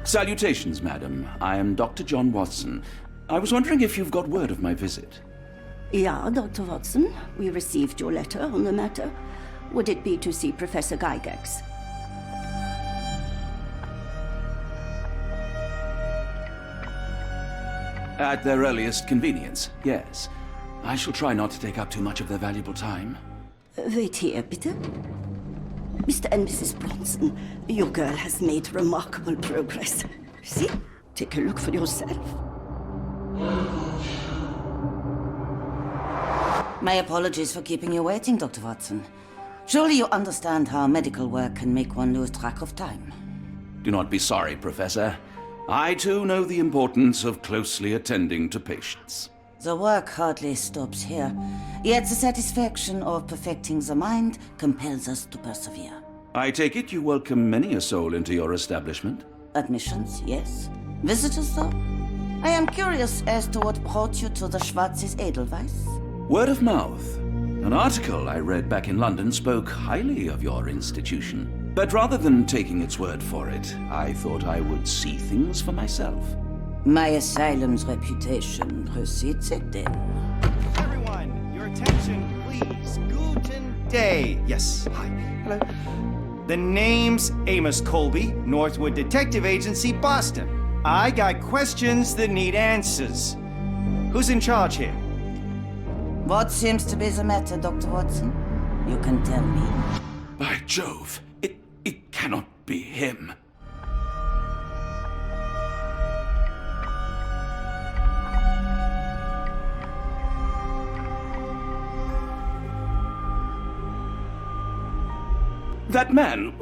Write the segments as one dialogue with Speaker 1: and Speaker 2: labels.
Speaker 1: Salutations, madam. I am Dr. John Watson. I was wondering if you've got word of my visit.
Speaker 2: Yeah, Dr. Watson. We received your letter on the matter. Would it be to see Professor Gygax?
Speaker 1: At their earliest convenience, yes. I shall try not to take up too much of their valuable time.
Speaker 2: Wait here, bitte. Mr. and Mrs. Bronson, your girl has made remarkable progress. See? Take a look for yourself.
Speaker 3: My apologies for keeping you waiting, Dr. Watson. Surely you understand how medical work can make one lose track of time.
Speaker 1: Do not be sorry, Professor. I too know the importance of closely attending to patients.
Speaker 3: The work hardly stops here, yet the satisfaction of perfecting the mind compels us to persevere.
Speaker 1: I take it you welcome many a soul into your establishment?
Speaker 3: Admissions, yes. Visitors, though? I am curious as to what brought you to the Schwarzes Edelweiss.
Speaker 1: Word of mouth. An article I read back in London spoke highly of your institution. But rather than taking its word for it, I thought I would see things for myself.
Speaker 3: My asylum's reputation precedes it, then.
Speaker 4: Everyone, your attention, please. Guten Day. Yes, hi. Hello. The name's Amos Colby, Northwood Detective Agency, Boston. I got questions that need answers. Who's in charge here?
Speaker 3: What seems to be the matter, Dr. Watson? You can tell me.
Speaker 1: By Jove, it cannot be him. That man,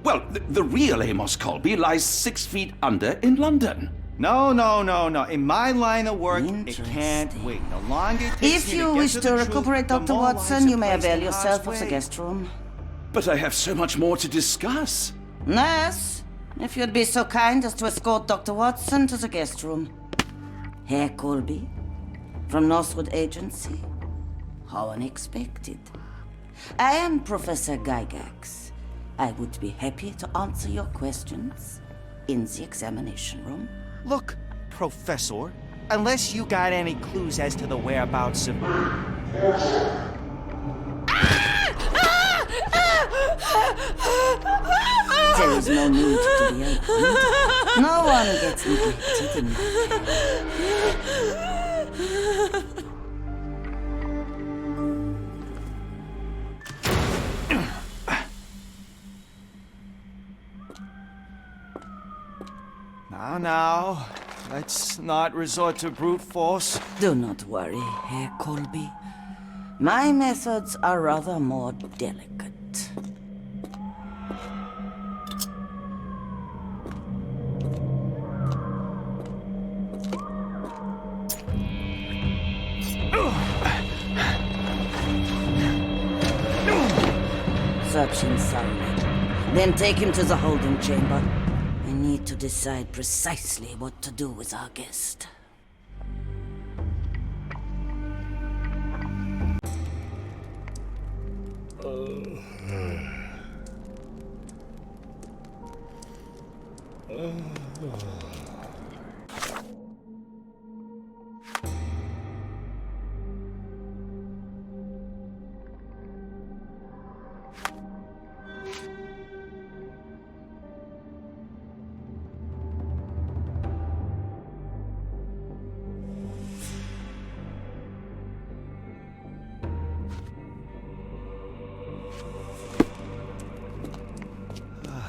Speaker 1: well, the real Amos Colby lies 6 feet under in London.
Speaker 4: No. In my line of work, it can't wait. The longer it takes
Speaker 3: If
Speaker 4: me
Speaker 3: you
Speaker 4: to get
Speaker 3: wish
Speaker 4: to
Speaker 3: to
Speaker 4: the truth,
Speaker 3: recuperate,
Speaker 4: the
Speaker 3: Dr.
Speaker 4: more
Speaker 3: Watson,
Speaker 4: lives
Speaker 3: you
Speaker 4: are
Speaker 3: may
Speaker 4: placed
Speaker 3: avail
Speaker 4: in
Speaker 3: yourself
Speaker 4: harm's
Speaker 3: of the
Speaker 4: way.
Speaker 3: guest room.
Speaker 1: But I have so much more to discuss.
Speaker 3: Nurse, if you'd be so kind as to escort Dr. Watson to the guest room. Herr Colby, from Northwood Agency. How unexpected. I am Professor Gygax. I would be happy to answer your questions in the examination room.
Speaker 4: Look, Professor, unless you got any clues as to the whereabouts of...
Speaker 3: There is no need to be alarmed. No one gets neglected in my
Speaker 4: Now, let's not resort to brute force.
Speaker 3: Do not worry, Herr Colby. My methods are rather more delicate. Search him thoroughly. Then take him to the holding chamber. I need to decide precisely what to do with our guest.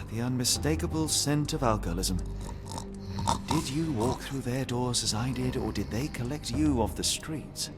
Speaker 4: The unmistakable scent of alcoholism. Did you walk through their doors as I did, or did they collect you off the streets?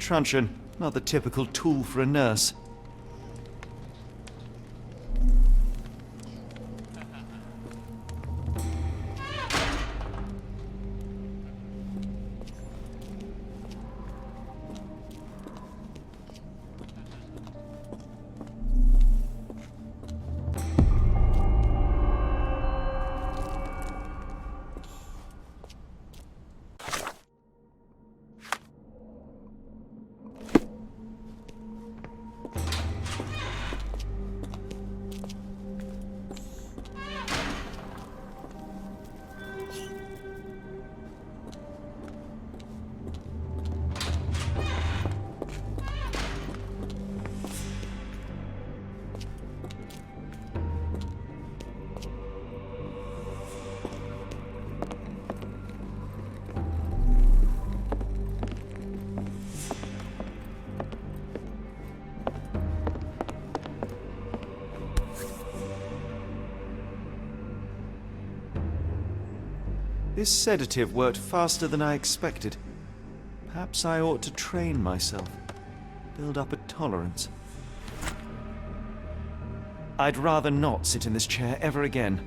Speaker 4: truncheon, not the typical tool for a nurse. This sedative worked faster than I expected. Perhaps I ought to train myself, build up a tolerance. I'd rather not sit in this chair ever again.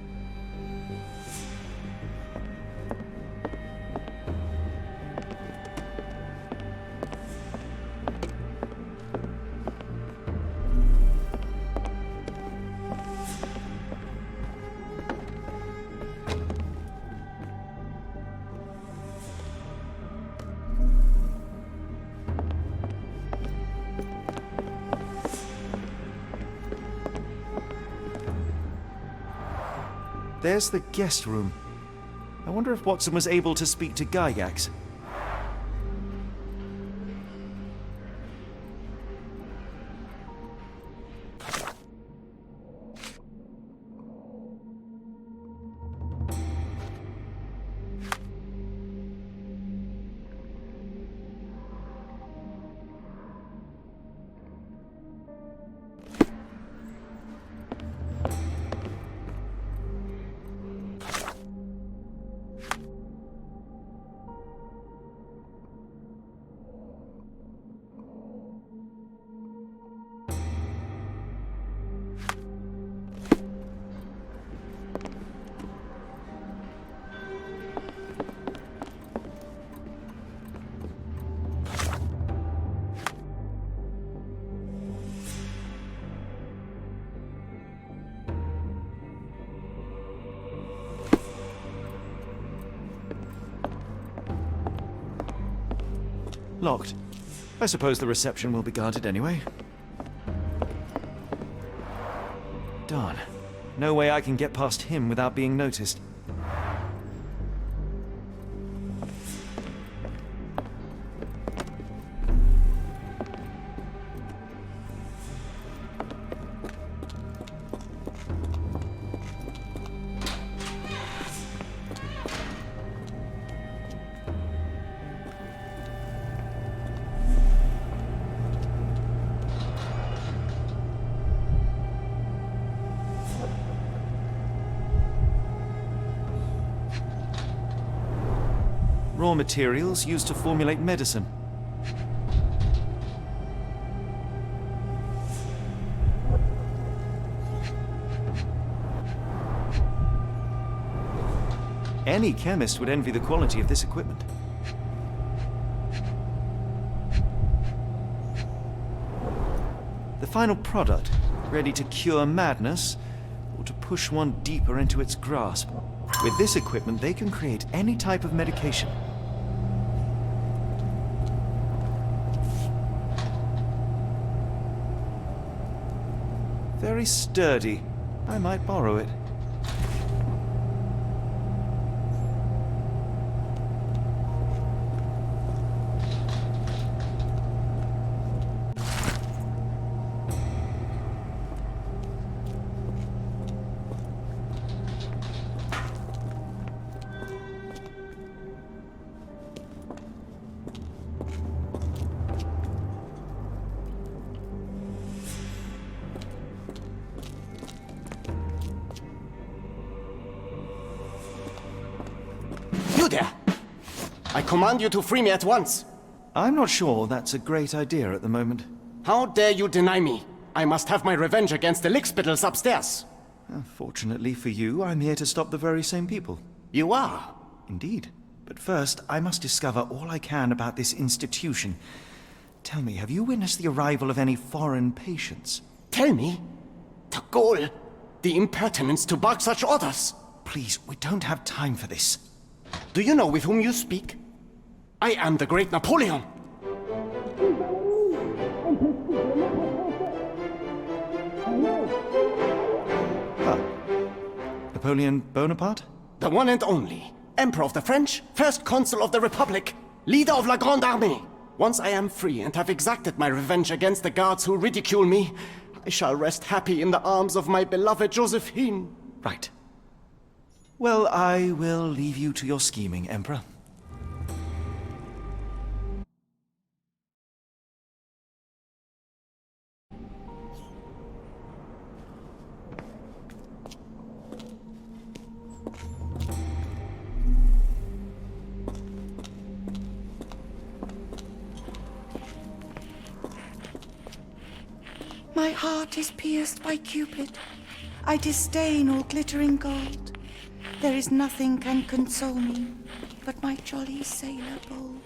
Speaker 4: There's the guest room. I wonder if Watson was able to speak to Gygax. Locked. I suppose the reception will be guarded anyway. Darn. No way I can get past him without being noticed. Raw materials used to formulate medicine. Any chemist would envy the quality of this equipment. The final product, ready to cure madness, or to push one deeper into its grasp. With this equipment, they can create any type of medication. Very sturdy. I might borrow it.
Speaker 5: You there! I command you to free me at once!
Speaker 4: I'm not sure that's a great idea at the moment.
Speaker 5: How dare you deny me? I must have my revenge against the lickspittles upstairs.
Speaker 4: Fortunately for you, I'm here to stop the very same people.
Speaker 5: You are?
Speaker 4: Indeed. But first, I must discover all I can about this institution. Tell me, have you witnessed the arrival of any foreign patients?
Speaker 5: Tell me? The gall, the impertinence to bark such orders.
Speaker 4: Please, we don't have time for this.
Speaker 5: Do you know with whom you speak? I am the great Napoleon.
Speaker 4: Napoleon Bonaparte?
Speaker 5: The one and only. Emperor of the French, First Consul of the Republic, leader of La Grande Armée. Once I am free and have exacted my revenge against the guards who ridicule me, I shall rest happy in the arms of my beloved Josephine.
Speaker 4: Right. Well, I will leave you to your scheming, Emperor.
Speaker 6: My heart is pierced by Cupid. I disdain all glittering gold. There is nothing can console me but my jolly sailor bold.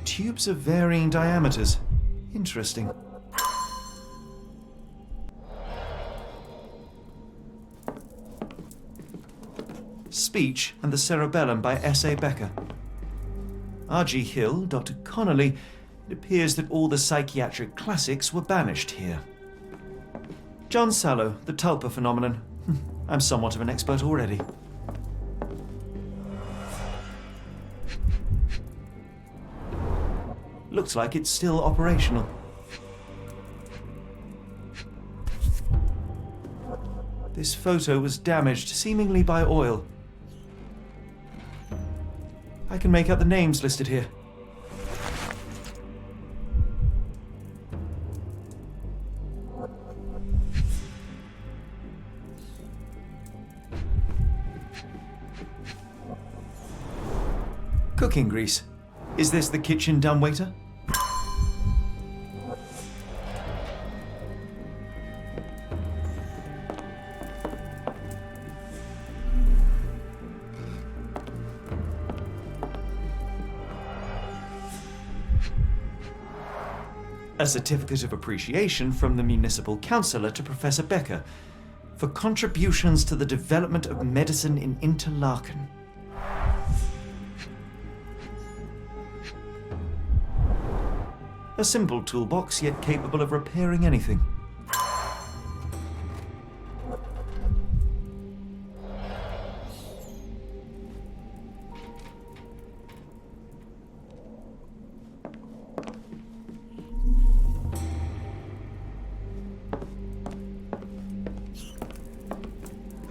Speaker 4: Tubes of varying diameters. Interesting. Speech and the Cerebellum by S.A. Becker. R.G. Hill, Dr. Connolly. It appears that all the psychiatric classics were banished here. John Sallow, the Tulpa phenomenon. I'm somewhat of an expert already. Looks like it's still operational. This photo was damaged, seemingly by oil. I can make out the names listed here. Cooking grease. Is this the kitchen dumbwaiter? A certificate of appreciation from the municipal councillor to Professor Becker for contributions to the development of medicine in Interlaken. A simple toolbox, yet capable of repairing anything.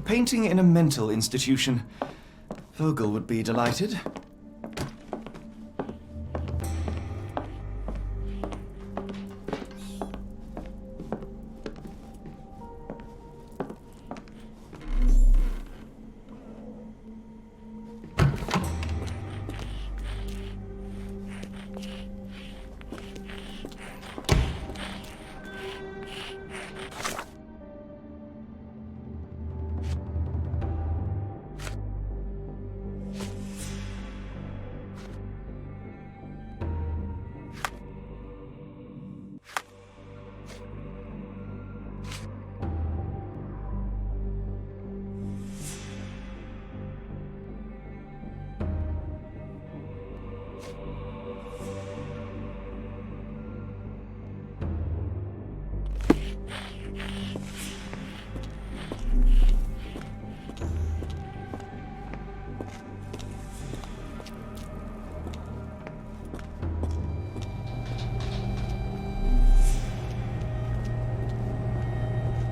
Speaker 4: painting in a mental institution. Vogel would be delighted.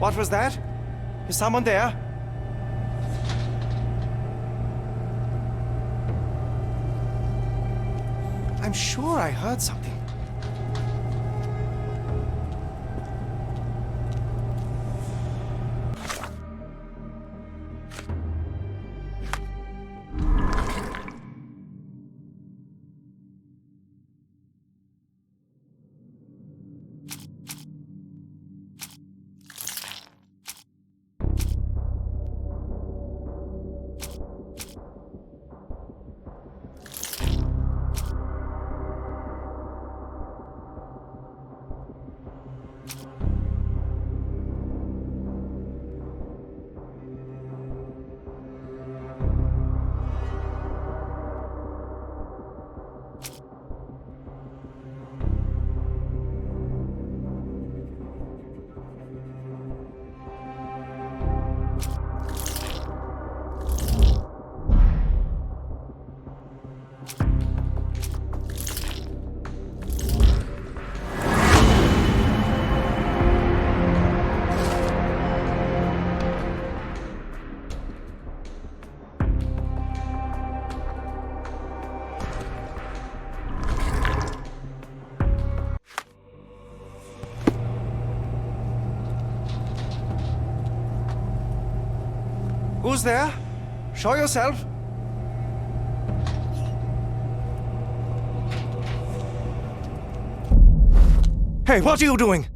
Speaker 4: What was that? Is someone there? I'm sure I heard something. Who's there? Show yourself. Hey, what are you doing?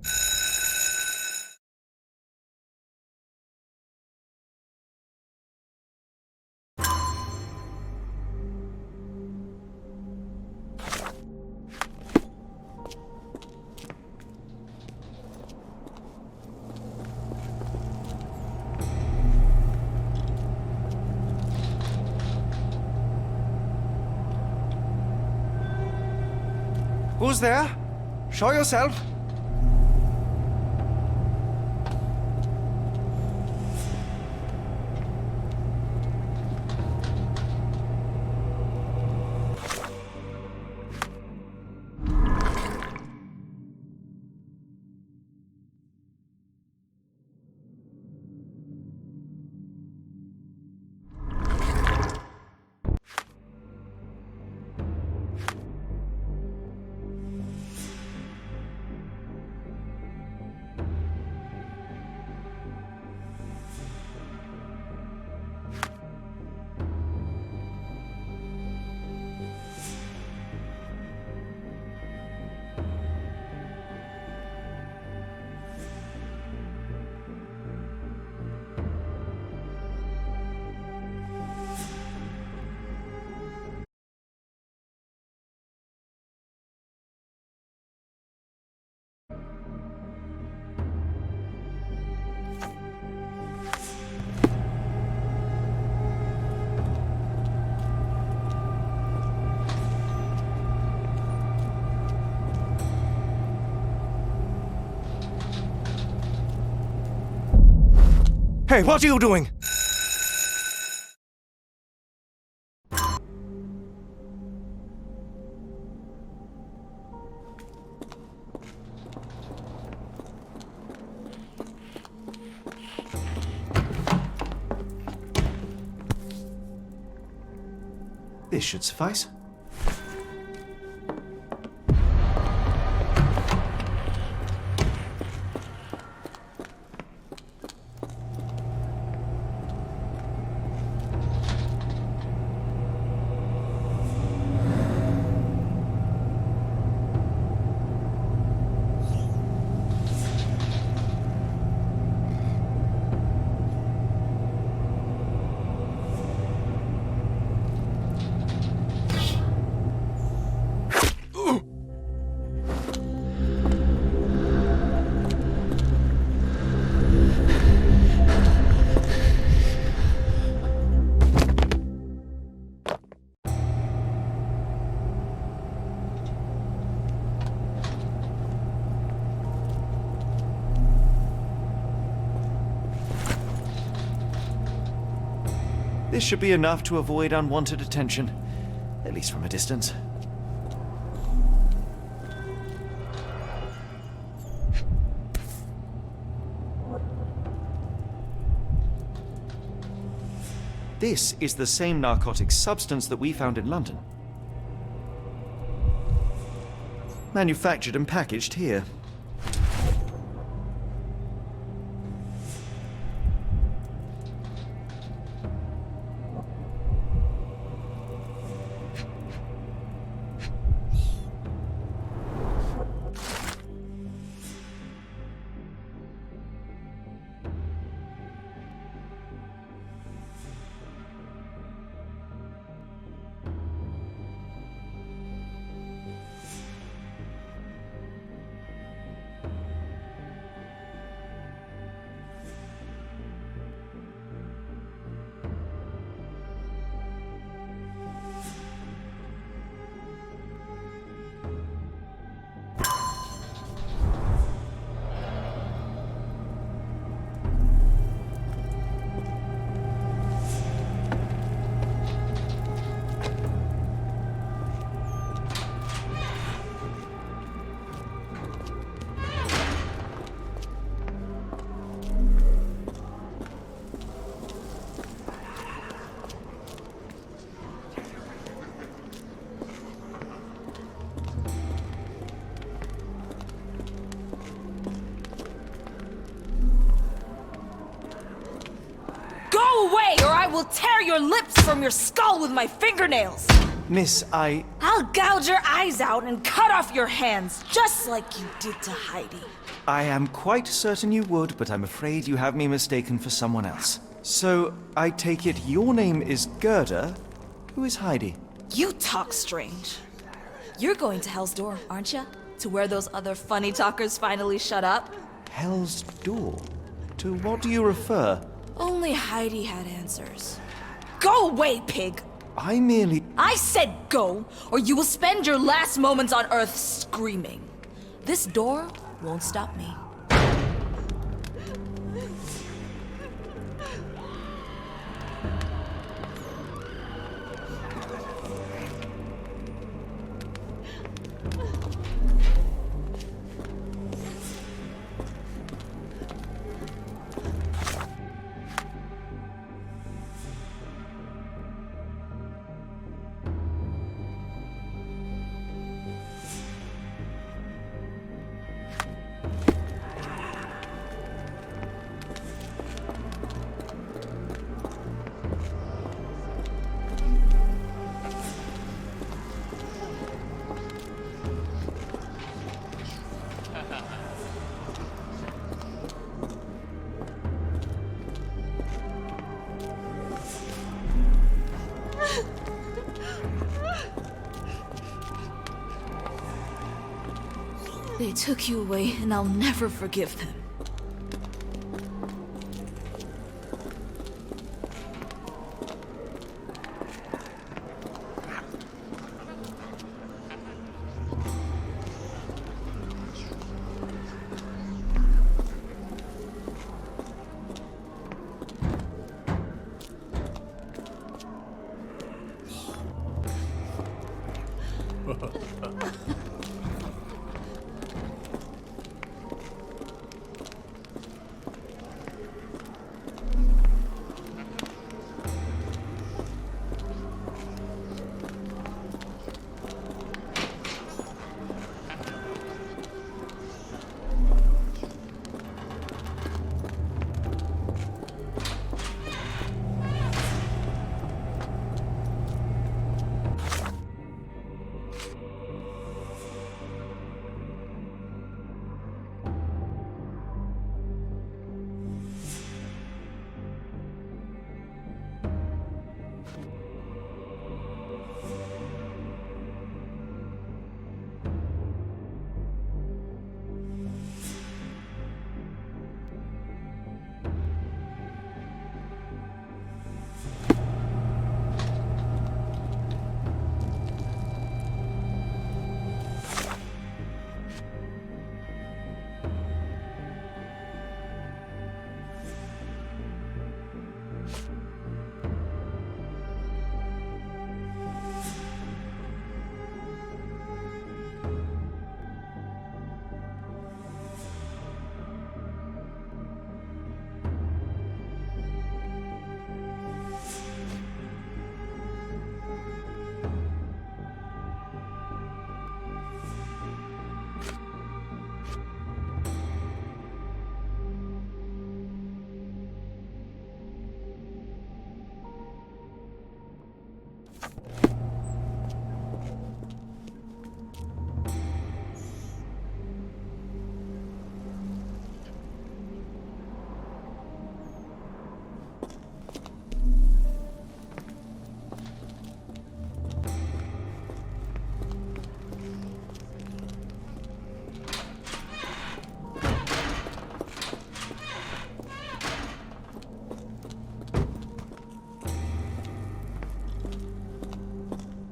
Speaker 4: Who's there? Show yourself. Hey, what are you doing? This should suffice. This should be enough to avoid unwanted attention, at least from a distance. This is the same narcotic substance that we found in London. Manufactured and packaged here.
Speaker 7: I will tear your lips from your skull with my fingernails!
Speaker 4: Miss,
Speaker 7: I'll gouge your eyes out and cut off your hands, just like you did to Heidi.
Speaker 4: I am quite certain you would, but I'm afraid you have me mistaken for someone else. So, I take it your name is Gerda? Who is Heidi?
Speaker 7: You talk strange. You're going to Hell's Door, aren't you? To where those other funny talkers finally shut up?
Speaker 4: Hell's Door? To what do you refer?
Speaker 7: Only Heidi had answers. Go away, pig!
Speaker 4: I
Speaker 7: said go, or you will spend your last moments on Earth screaming. This door won't stop me. They took you away, and I'll never forgive them.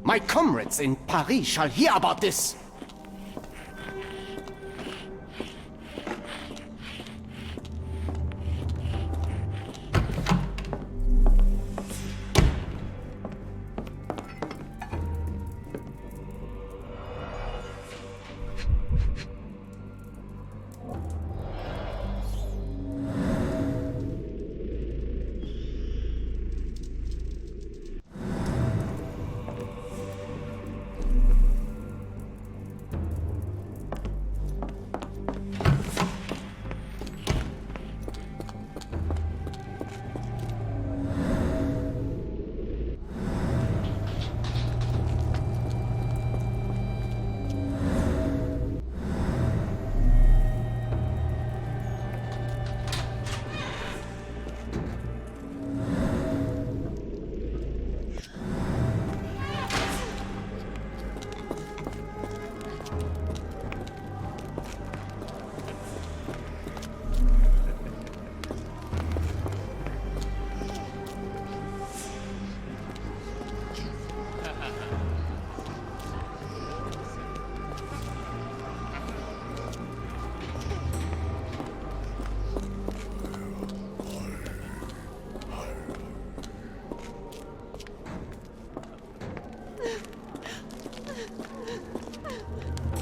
Speaker 5: My comrades in Paris shall hear about this.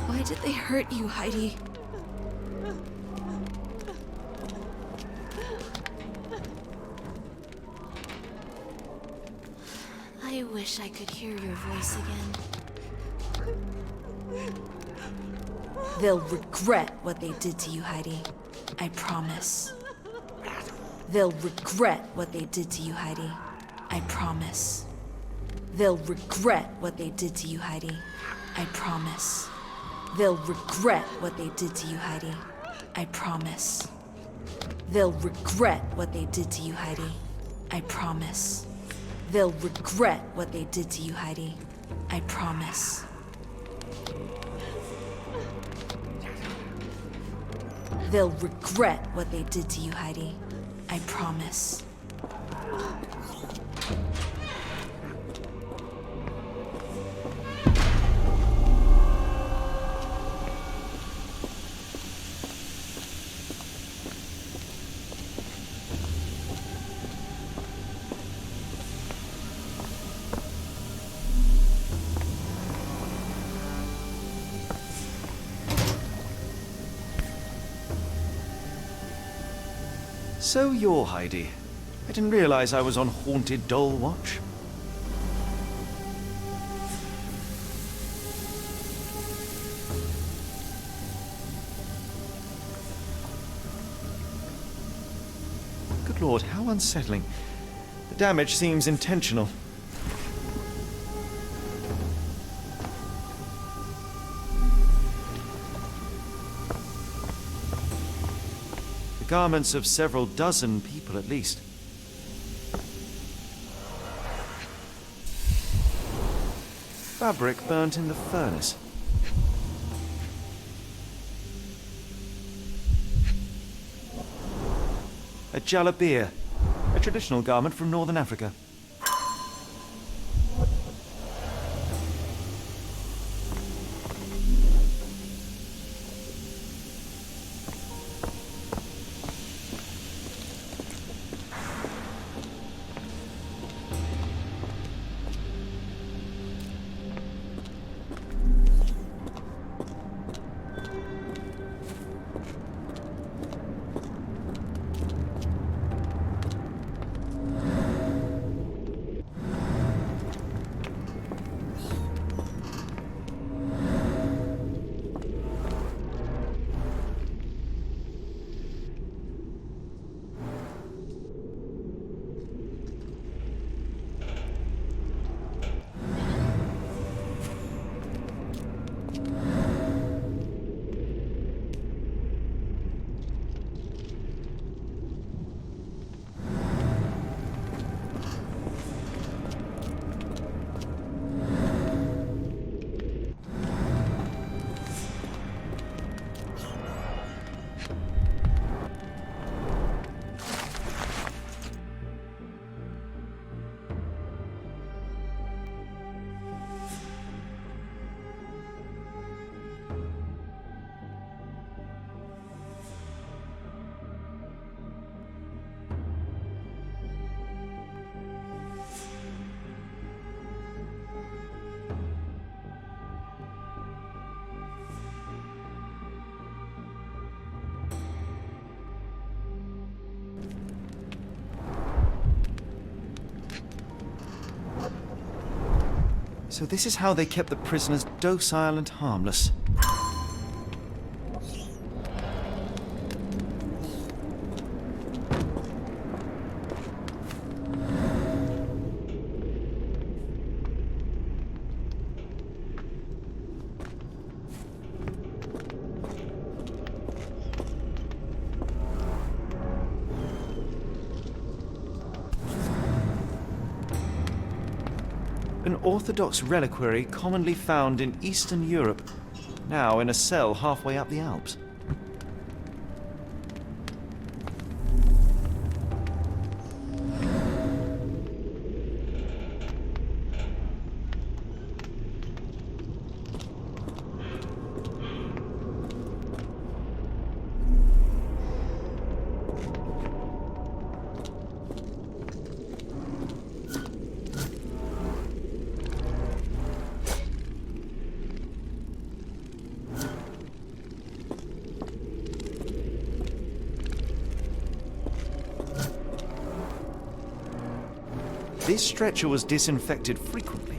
Speaker 7: Why did they hurt you, Heidi?
Speaker 8: I wish I could hear your voice again.
Speaker 7: They'll regret what they did to you, Heidi. I promise. They'll regret what they did to you, Heidi. I promise. They'll regret what they did to you, Heidi. I promise. They'll regret what they did to you, Heidi. I promise. They'll regret what they did to you, Heidi. I promise. They'll regret what they did to you, Heidi. I promise. They'll regret what they did to you, Heidi. I promise.
Speaker 4: So you're Heidi. I didn't realize I was on haunted doll watch. Good Lord, how unsettling. The damage seems intentional. Garments of several dozen people at least. Fabric burnt in the furnace. A jalabia, a traditional garment from northern Africa. So this is how they kept the prisoners docile and harmless. An Orthodox reliquary commonly found in Eastern Europe, now in a cell halfway up the Alps. This stretcher was disinfected frequently.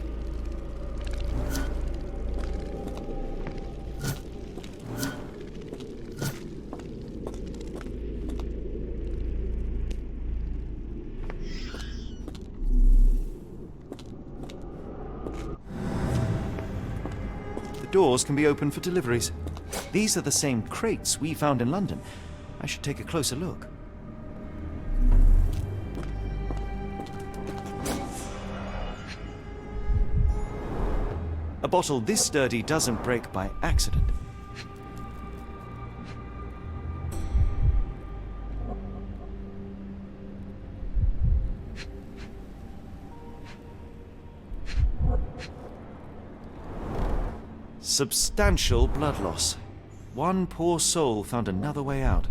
Speaker 4: The doors can be opened for deliveries. These are the same crates we found in London. I should take a closer look. A bottle this sturdy doesn't break by accident. Substantial blood loss. One poor soul found another way out.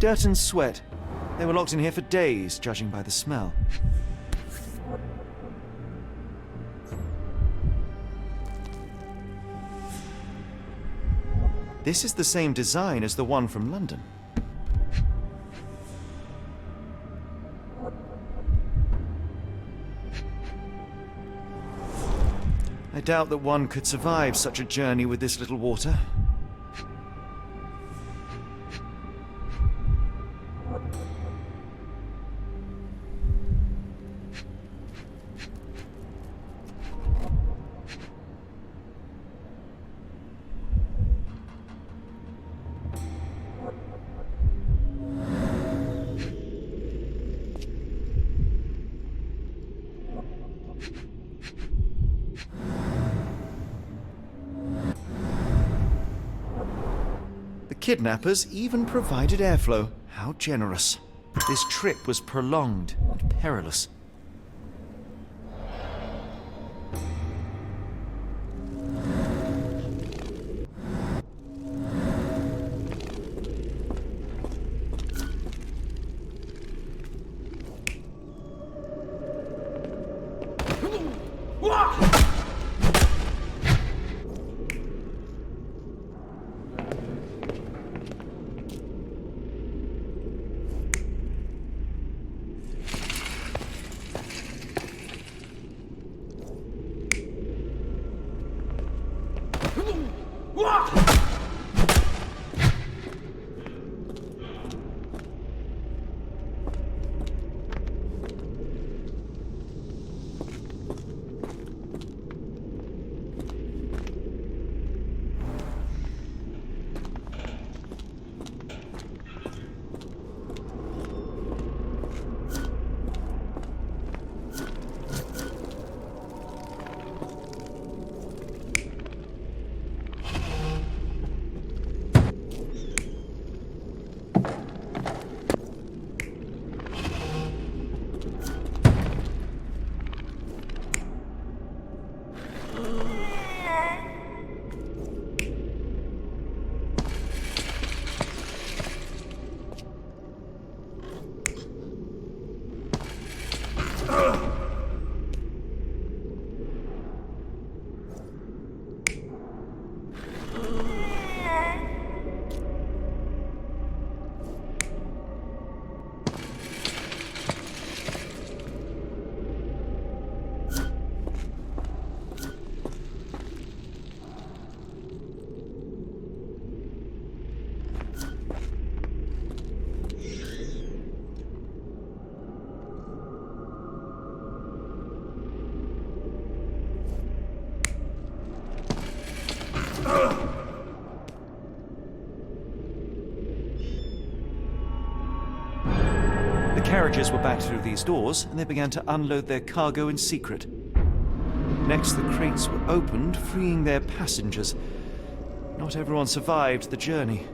Speaker 4: Dirt and sweat. They were locked in here for days, judging by the smell. This is the same design as the one from London. I doubt that one could survive such a journey with this little water. Kidnappers even provided airflow. How generous. This trip was prolonged and perilous. Carriages were backed through these doors, and they began to unload their cargo in secret. Next, the crates were opened, freeing their passengers. Not everyone survived the journey.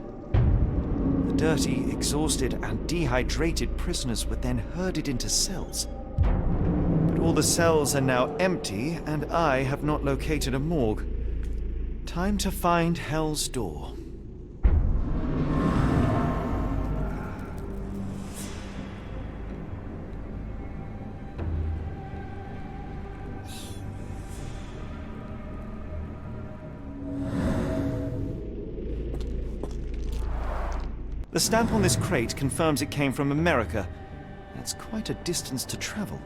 Speaker 4: The dirty, exhausted, and dehydrated prisoners were then herded into cells. But all the cells are now empty, and I have not located a morgue. Time to find Hell's Door. The stamp on this crate confirms it came from America. That's quite a distance to travel.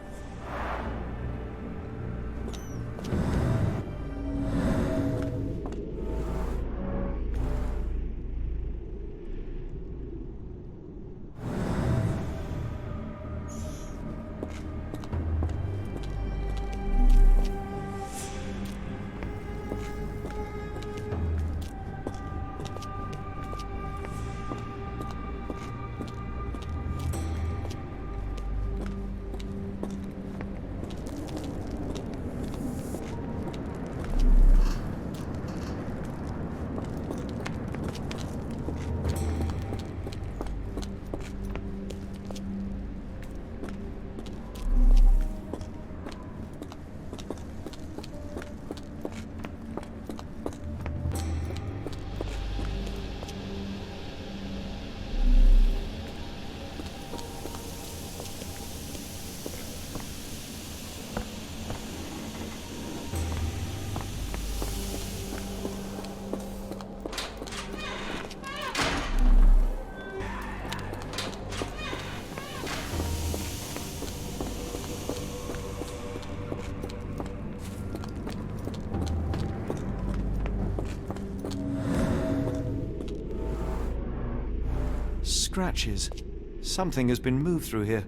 Speaker 4: Scratches. Something has been moved through here.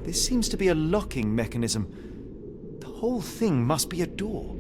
Speaker 4: This seems to be a locking mechanism. The whole thing must be a door.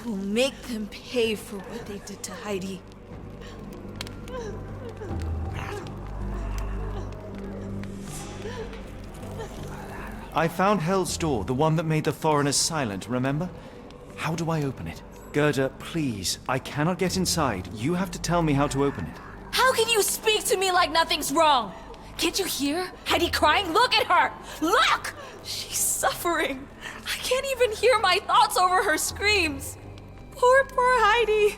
Speaker 7: will make them pay for what they did to Heidi.
Speaker 4: I found Hell's Door, the one that made the foreigners silent, remember? How do I open it? Gerda, please. I cannot get inside. You have to tell me how to open it.
Speaker 7: How can you speak to me like nothing's wrong? Can't you hear Heidi crying? Look at her! Look! She's suffering. I can't even hear my thoughts over her screams. Poor Heidi.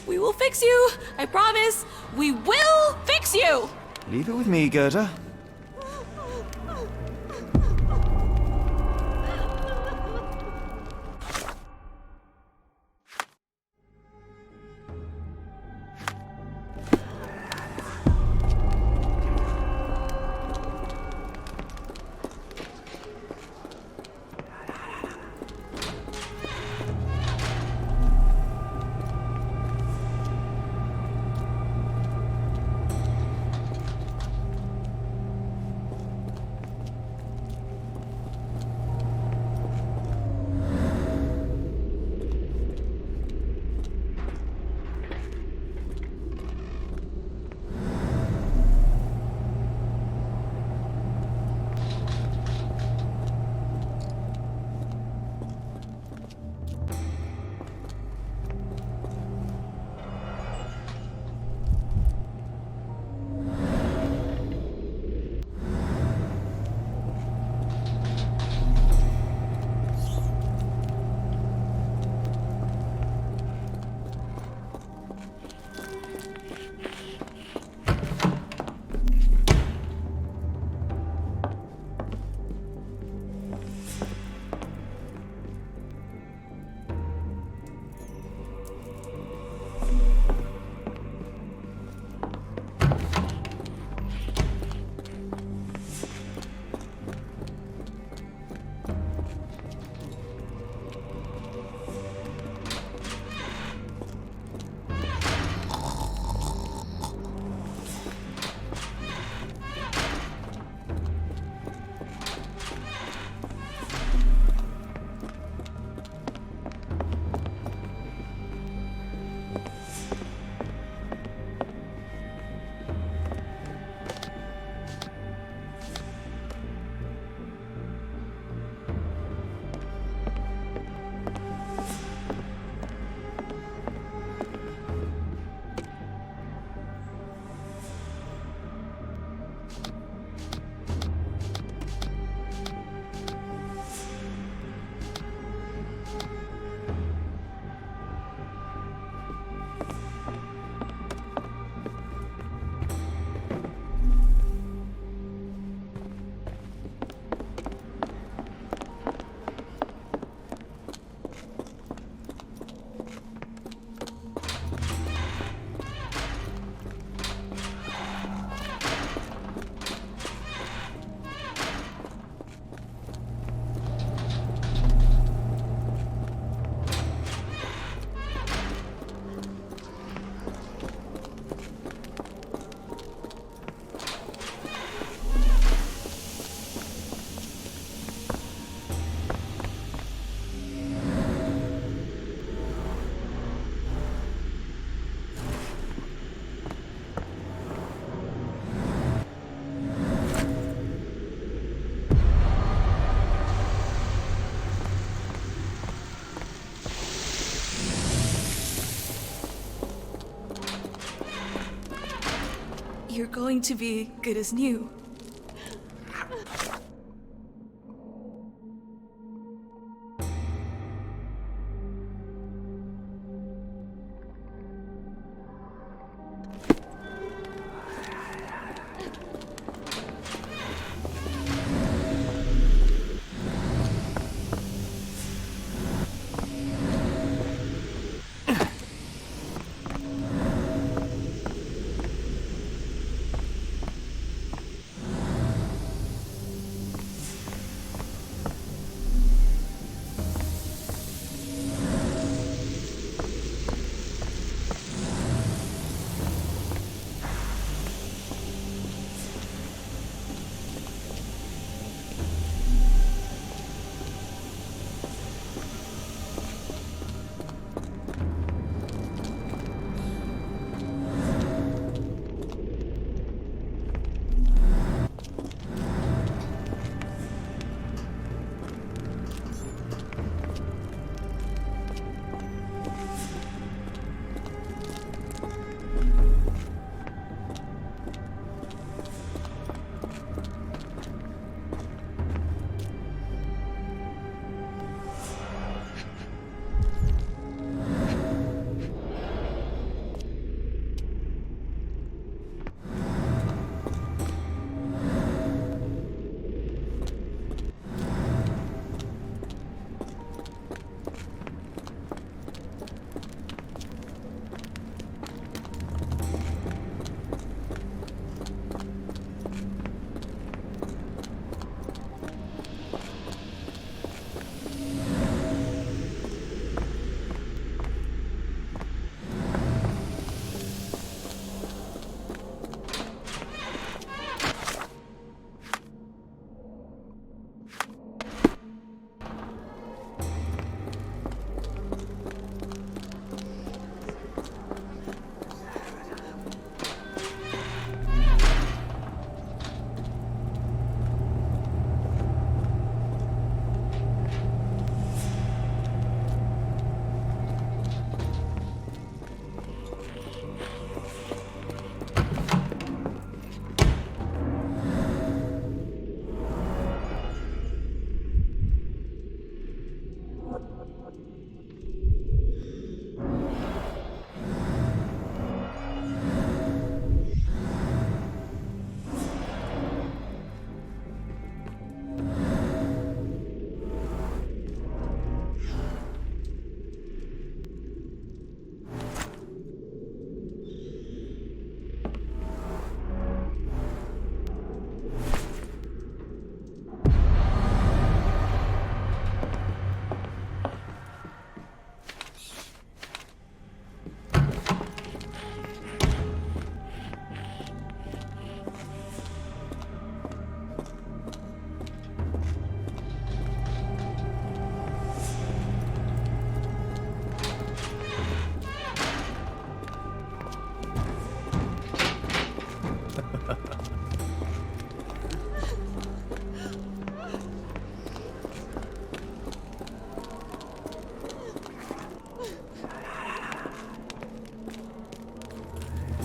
Speaker 7: We will fix you. I promise. We will fix you!
Speaker 4: Leave it with me, Gerda.
Speaker 7: You're going to be good as new.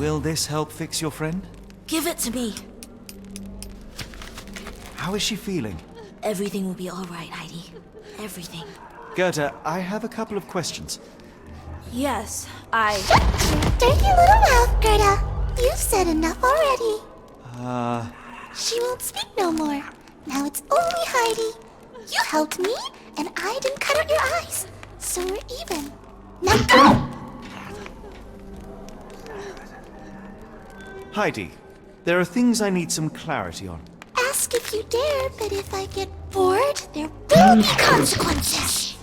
Speaker 4: Will this help fix your friend?
Speaker 7: Give it to me.
Speaker 4: How is she feeling?
Speaker 7: Everything will be all right, Heidi. Everything.
Speaker 4: Gerda, I have a couple of questions.
Speaker 7: Yes,
Speaker 8: Dirty little mouth, Gerda. You've said enough already. She won't speak no more. Now it's only Heidi. You helped me, and I didn't cut out your eyes. So we're even. Now go!
Speaker 4: Heidi, there are things I need some clarity on.
Speaker 8: Ask if you dare, but if I get bored, there will be consequences.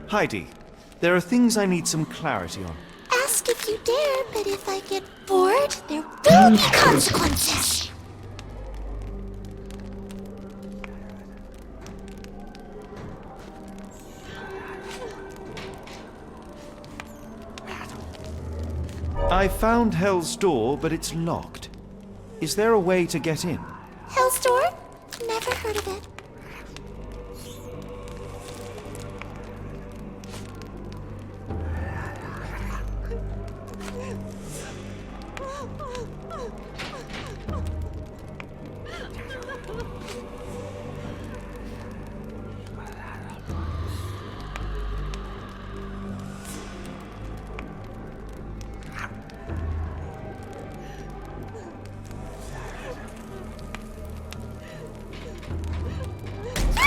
Speaker 4: Heidi, there are things I need some clarity on.
Speaker 8: Ask if you dare, but if I get bored, there will be consequences.
Speaker 4: I found Hell's Door, but it's locked. Is there a way to get in?
Speaker 8: Hell's Door? Never heard of it.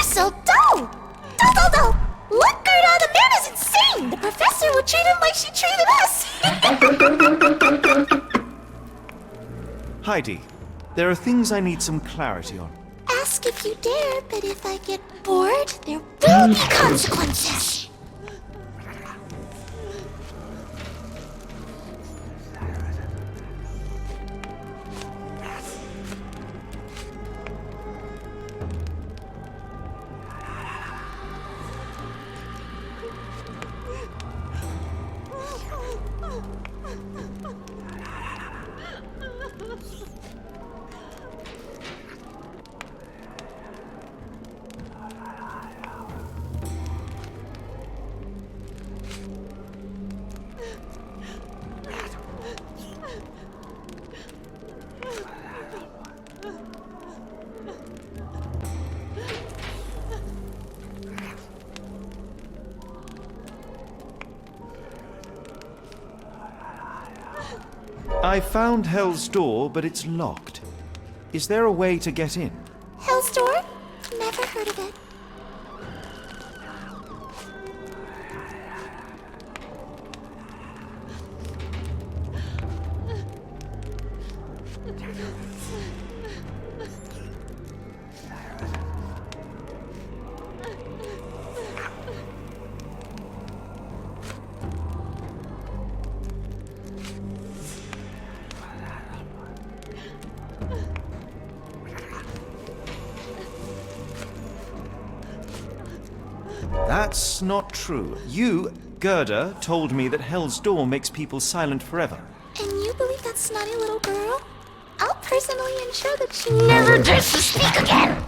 Speaker 8: So dull! Dull! Look, Gerda, the man is insane! The professor will treat him like she treated us!
Speaker 4: Heidi, there are things I need some clarity on.
Speaker 8: Ask if you dare, but if I get bored, there will be consequences.
Speaker 4: I found Hell's Door, but it's locked. Is there a way to get in?
Speaker 8: Hell's Door? Never heard of it.
Speaker 4: That's not true. You, Gerda, told me that Hell's Door makes people silent forever.
Speaker 8: And you believe that snotty little girl? I'll personally ensure that she never dares to speak again!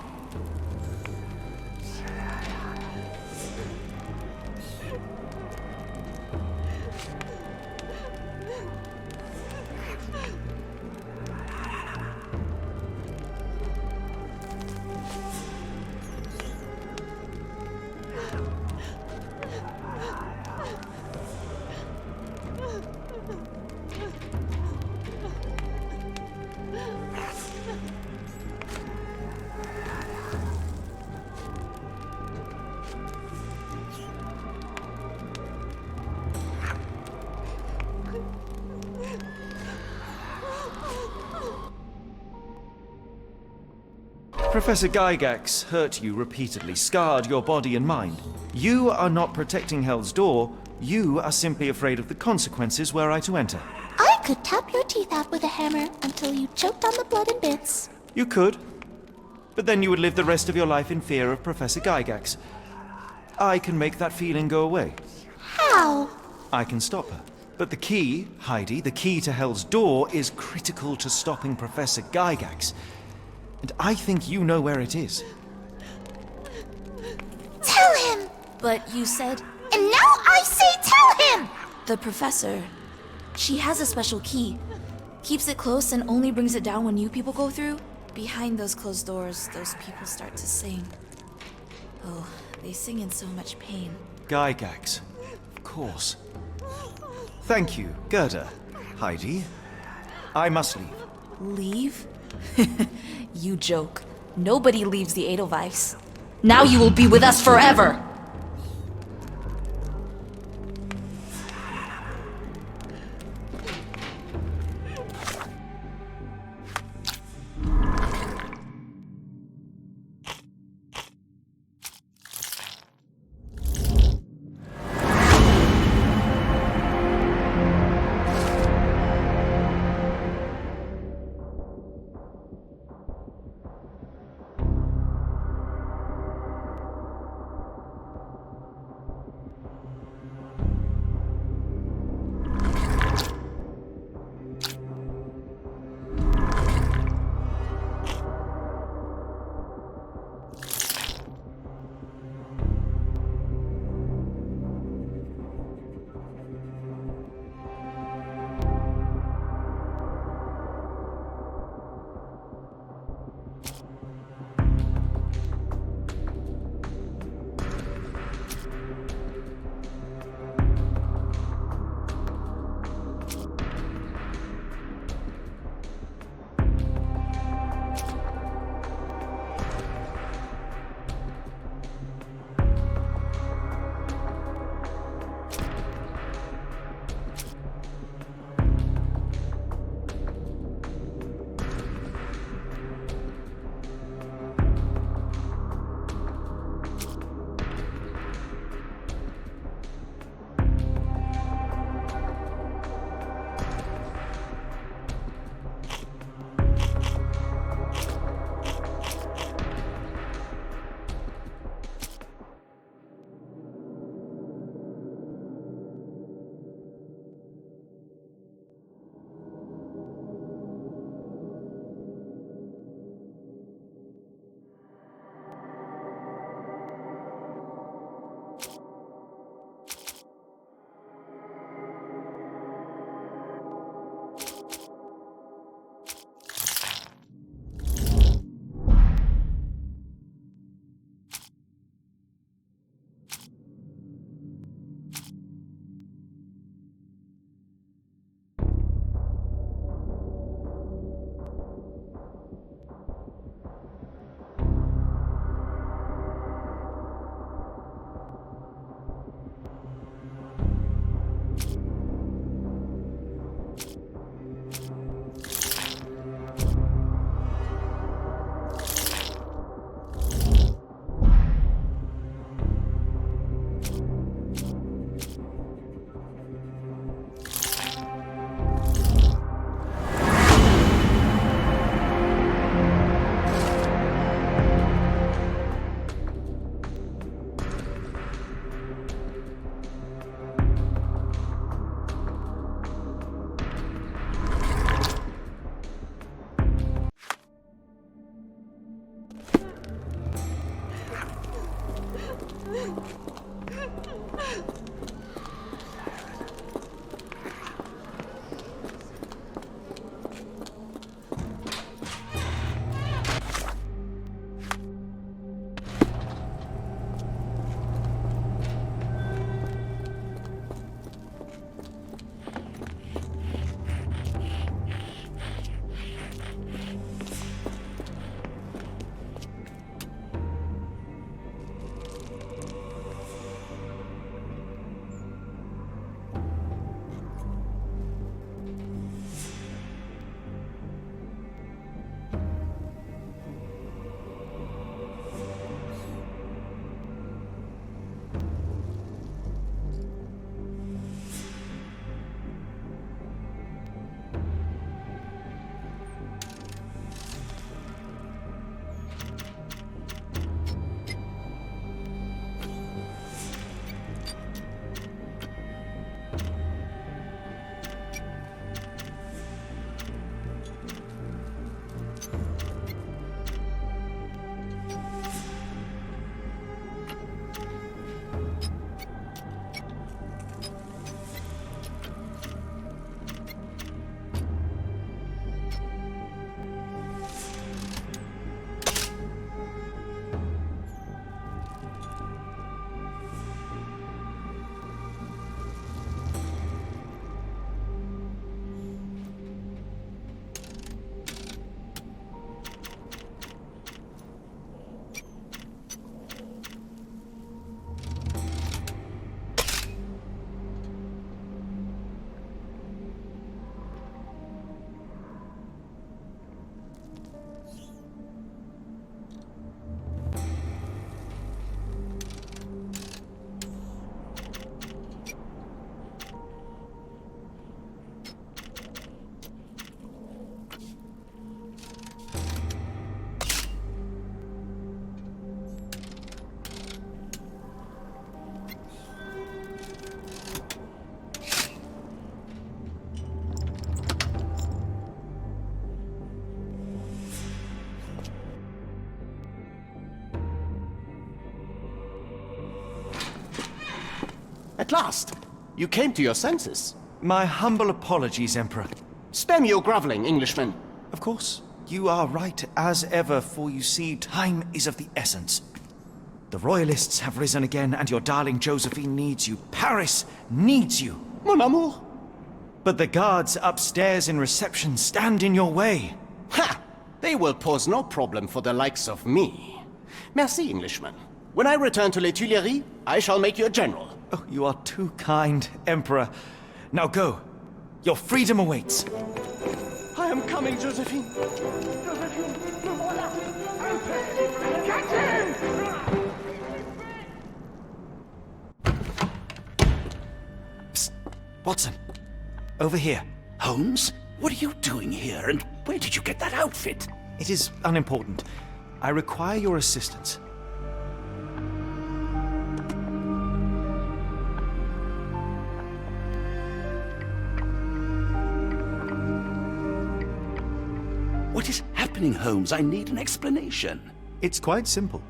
Speaker 4: Professor Gygax hurt you repeatedly, scarred your body and mind. You are not protecting Hell's Door. You are simply afraid of the consequences were I to enter.
Speaker 8: I could tap your teeth out with a hammer until you choked on the blood and bits.
Speaker 4: You could. But then you would live the rest of your life in fear of Professor Gygax. I can make that feeling go away.
Speaker 8: How?
Speaker 4: I can stop her. But the key, Heidi, the key to Hell's Door is critical to stopping Professor Gygax. And I think you know where it is.
Speaker 8: Tell him!
Speaker 7: But you said
Speaker 8: And now I say tell him!
Speaker 7: the professor. She has a special key. Keeps it close and only brings it down when you people go through. Behind those closed doors, those people start to sing. Oh, they sing in so much pain.
Speaker 4: Gygax. Of course. Thank you, Gerda. Heidi. I must leave.
Speaker 7: Leave? You joke. Nobody leaves the edelweiss. Now you will be with us forever!
Speaker 5: At last! You came to your senses.
Speaker 4: My humble apologies, Emperor.
Speaker 5: Spare me your groveling, Englishman.
Speaker 4: Of course, you are right as ever, for you see, time is of the essence. The royalists have risen again, and your darling Josephine needs you. Paris needs you.
Speaker 5: Mon amour!
Speaker 4: But the guards upstairs in reception stand in your way.
Speaker 5: Ha! They will pose no problem for the likes of me. Merci, Englishman. When I return to Les Tuileries, I shall make you a general.
Speaker 4: Oh, you are too kind, Emperor. Now go. Your freedom awaits.
Speaker 5: I am coming, Josephine. Josephine, me voilà. Catch him!
Speaker 4: Psst. Watson. Over here.
Speaker 1: Holmes? What are you doing here, and where did you get that outfit?
Speaker 4: It is unimportant. I require your assistance.
Speaker 1: What is happening, Holmes? I need an explanation.
Speaker 4: It's quite simple.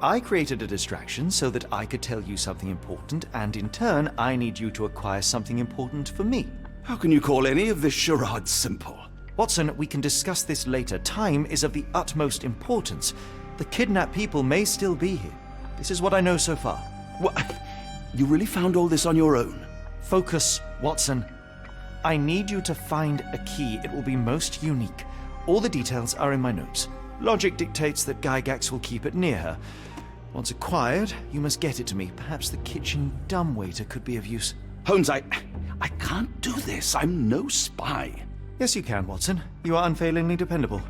Speaker 4: I created a distraction so that I could tell you something important, and in turn, I need you to acquire something important for me.
Speaker 1: How can you call any of this charade simple?
Speaker 4: Watson, we can discuss this later. Time is of the utmost importance. The kidnapped people may still be here. This is what I know so far.
Speaker 1: What? You really found all this on your own?
Speaker 4: Focus, Watson. I need you to find a key. It will be most unique. All the details are in my notes. Logic dictates that Gygax will keep it near her. Once acquired, you must get it to me. Perhaps the kitchen dumbwaiter could be of use.
Speaker 1: Holmes, I can't do this. I'm no spy.
Speaker 4: Yes, you can, Watson. You are unfailingly dependable.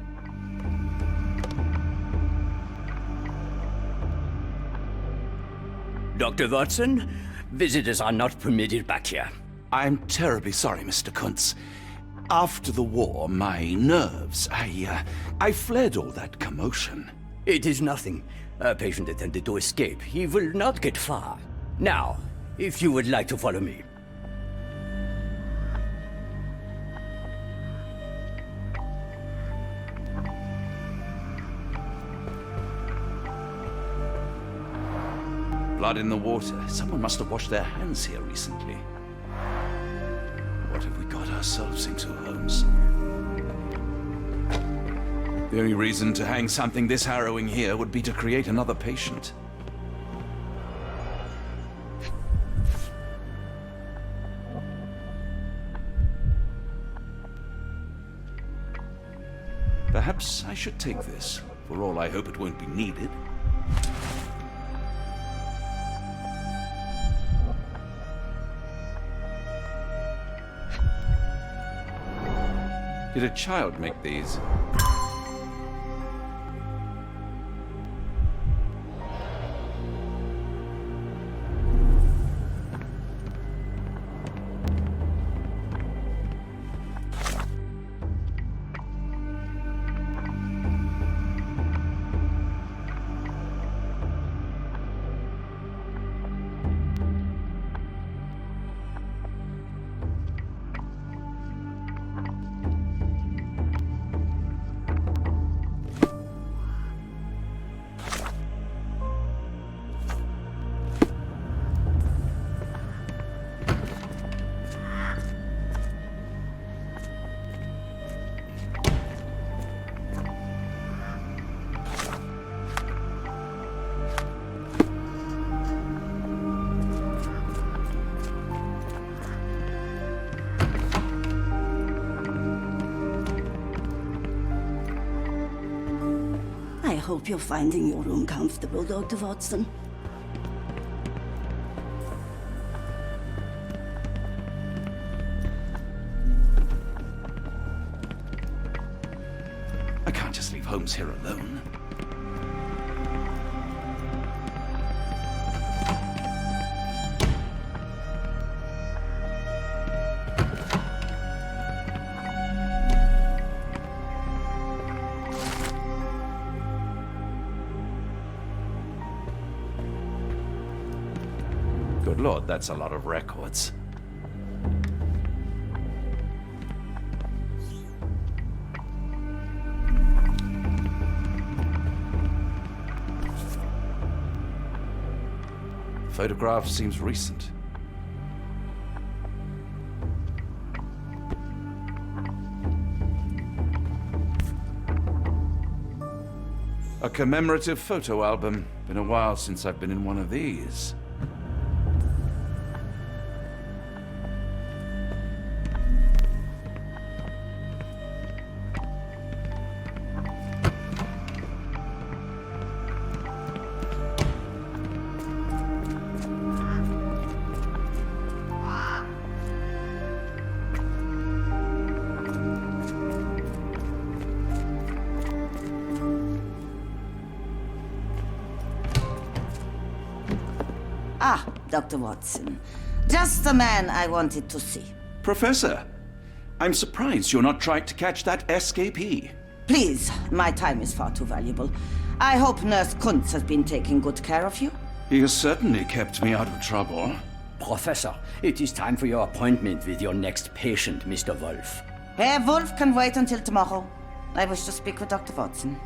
Speaker 9: Dr. Watson, visitors are not permitted back here.
Speaker 1: I'm terribly sorry, Mr. Kuntz. After the war, my nerves, I fled all that commotion.
Speaker 9: It is nothing. A patient attempted to escape. He will not get far. Now, if you would like to follow me.
Speaker 1: Blood in the water. Someone must have washed their hands here recently. What have we got ourselves into, Holmes? The only reason to hang something this harrowing here would be to create another patient. Perhaps I should take this. For all I hope it won't be needed. Did a child make these?
Speaker 2: I hope you're finding your room comfortable, Dr. Watson.
Speaker 1: I can't just leave Holmes here alone. Good Lord, that's a lot of records. Photograph seems recent. A commemorative photo album. Been a while since I've been in one of these.
Speaker 3: Ah, Dr. Watson. Just the man I wanted to see.
Speaker 1: Professor, I'm surprised you're not trying to catch that escapee.
Speaker 3: Please, my time is far too valuable. I hope Nurse Kuntz has been taking good care of you.
Speaker 1: He has certainly kept me out of trouble.
Speaker 9: Professor, it is time for your appointment with your next patient, Mr. Wolf.
Speaker 3: Herr Wolf can wait until tomorrow. I wish to speak with Dr. Watson.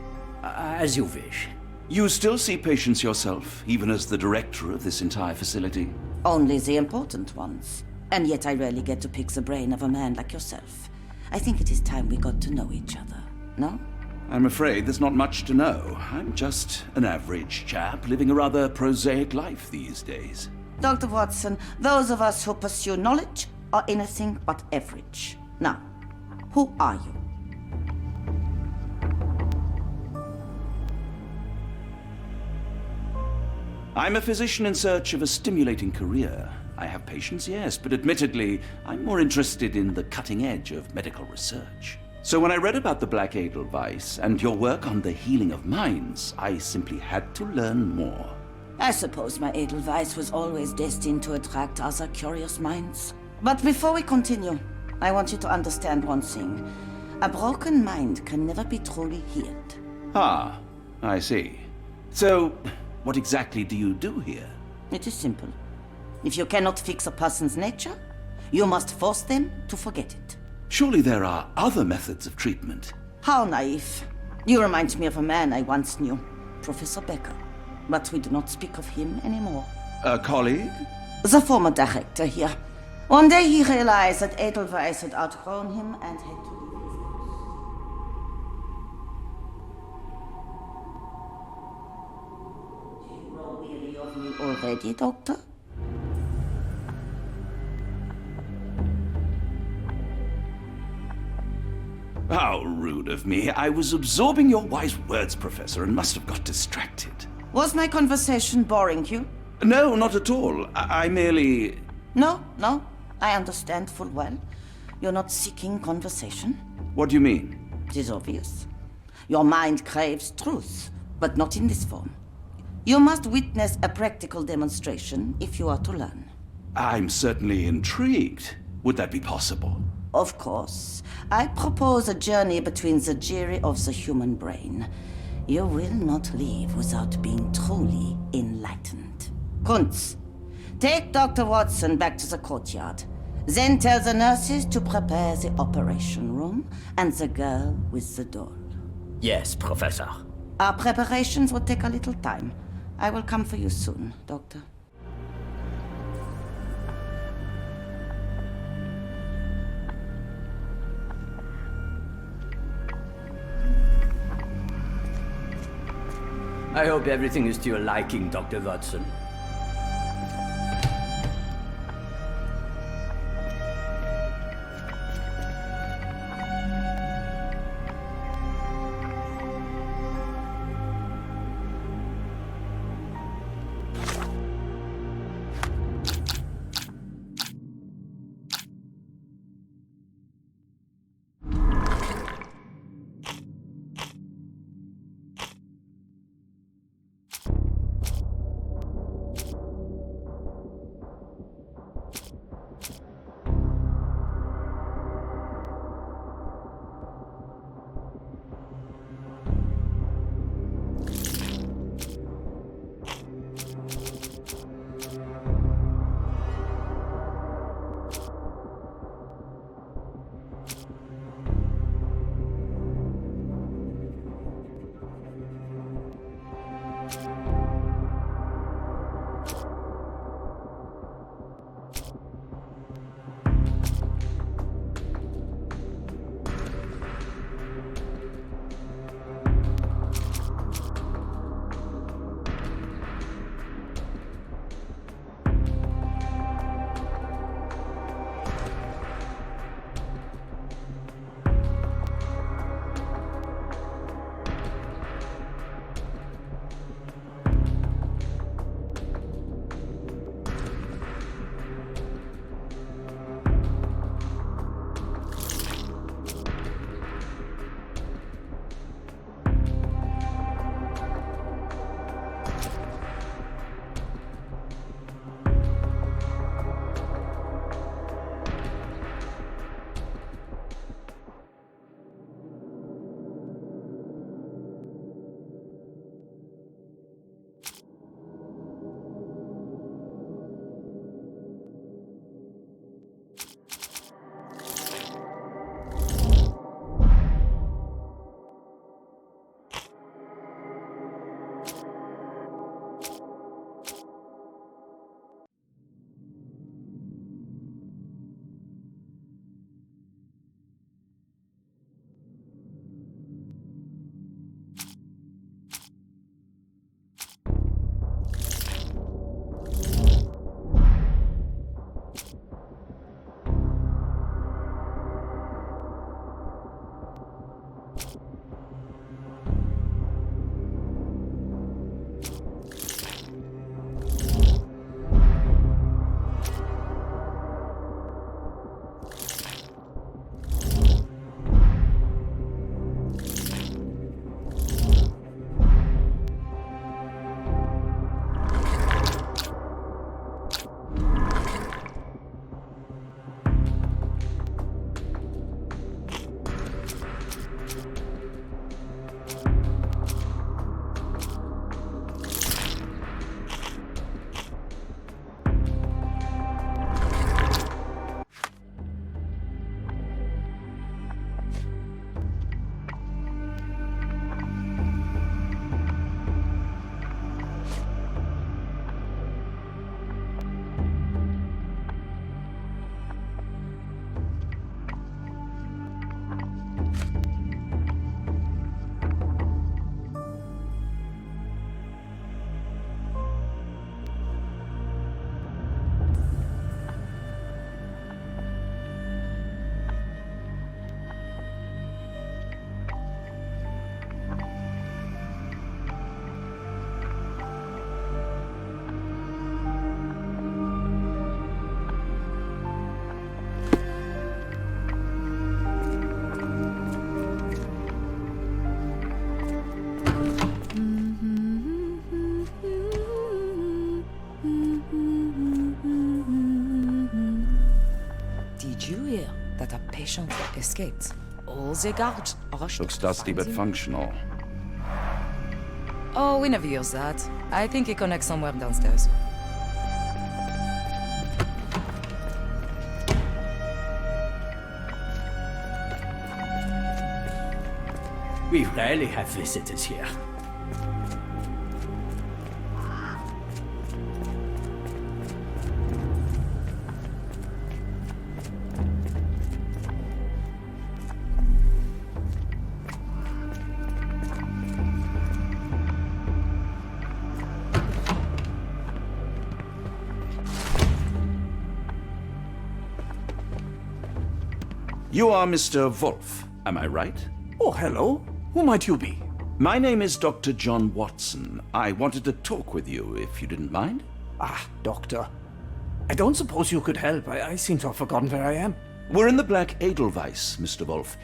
Speaker 9: As you wish.
Speaker 1: You still see patients yourself, even as the director of this entire facility?
Speaker 3: Only the important ones. And yet I rarely get to pick the brain of a man like yourself. I think it is time we got to know each other, no?
Speaker 1: I'm afraid there's not much to know. I'm just an average chap living a rather prosaic life these days.
Speaker 3: Dr. Watson, those of us who pursue knowledge are anything but average. Now, who are you?
Speaker 1: I'm a physician in search of a stimulating career. I have patients, yes, but admittedly, I'm more interested in the cutting edge of medical research. So when I read about the Black Edelweiss and your work on the healing of minds, I simply had to learn more.
Speaker 3: I suppose my edelweiss was always destined to attract other curious minds. But before we continue, I want you to understand one thing. A broken mind can never be truly healed.
Speaker 1: Ah, I see. So, what exactly do you do here?
Speaker 3: It is simple. If you cannot fix a person's nature, you must force them to forget it.
Speaker 1: Surely there are other methods of treatment.
Speaker 3: How naive. You remind me of a man I once knew, Professor Becker. But we do not speak of him anymore.
Speaker 1: A colleague?
Speaker 3: The former director here. One day he realized that Edelweiss had outgrown him and had to leave his post. Do you grow weary of me already, Doctor?
Speaker 1: How rude of me. I was absorbing your wise words, Professor, and must have got distracted.
Speaker 3: Was my conversation boring you?
Speaker 1: No, not at all. I merely...
Speaker 3: No, I understand full well. You're not seeking conversation.
Speaker 1: What do you mean?
Speaker 3: It is obvious. Your mind craves truth, but not in this form. You must witness a practical demonstration if you are to learn.
Speaker 1: I'm certainly intrigued. Would that be possible?
Speaker 3: Of course. I propose a journey between the jury of the human brain. You will not leave without being truly enlightened. Kuntz, take Dr. Watson back to the courtyard. Then tell the nurses to prepare the operation room and the girl with the doll.
Speaker 9: Yes, Professor.
Speaker 3: Our preparations will take a little time. I will come for you soon, Doctor.
Speaker 9: I hope everything is to your liking, Dr. Watson.
Speaker 10: Did you hear that a patient escaped? All the guards rushed.
Speaker 1: Looks
Speaker 10: to
Speaker 1: dusty
Speaker 10: find
Speaker 1: but
Speaker 10: him.
Speaker 1: functional.
Speaker 10: Oh, we never use that. I think it connects somewhere downstairs.
Speaker 9: We rarely have visitors here.
Speaker 1: You are Mr. Wolf, am I right?
Speaker 11: Oh, hello. Who might you be?
Speaker 1: My name is Dr. John Watson. I wanted to talk with you, if you didn't mind.
Speaker 11: Ah, doctor. I don't suppose you could help. I seem to have forgotten where I am.
Speaker 1: We're in the Black Edelweiss, Mr. Wolf.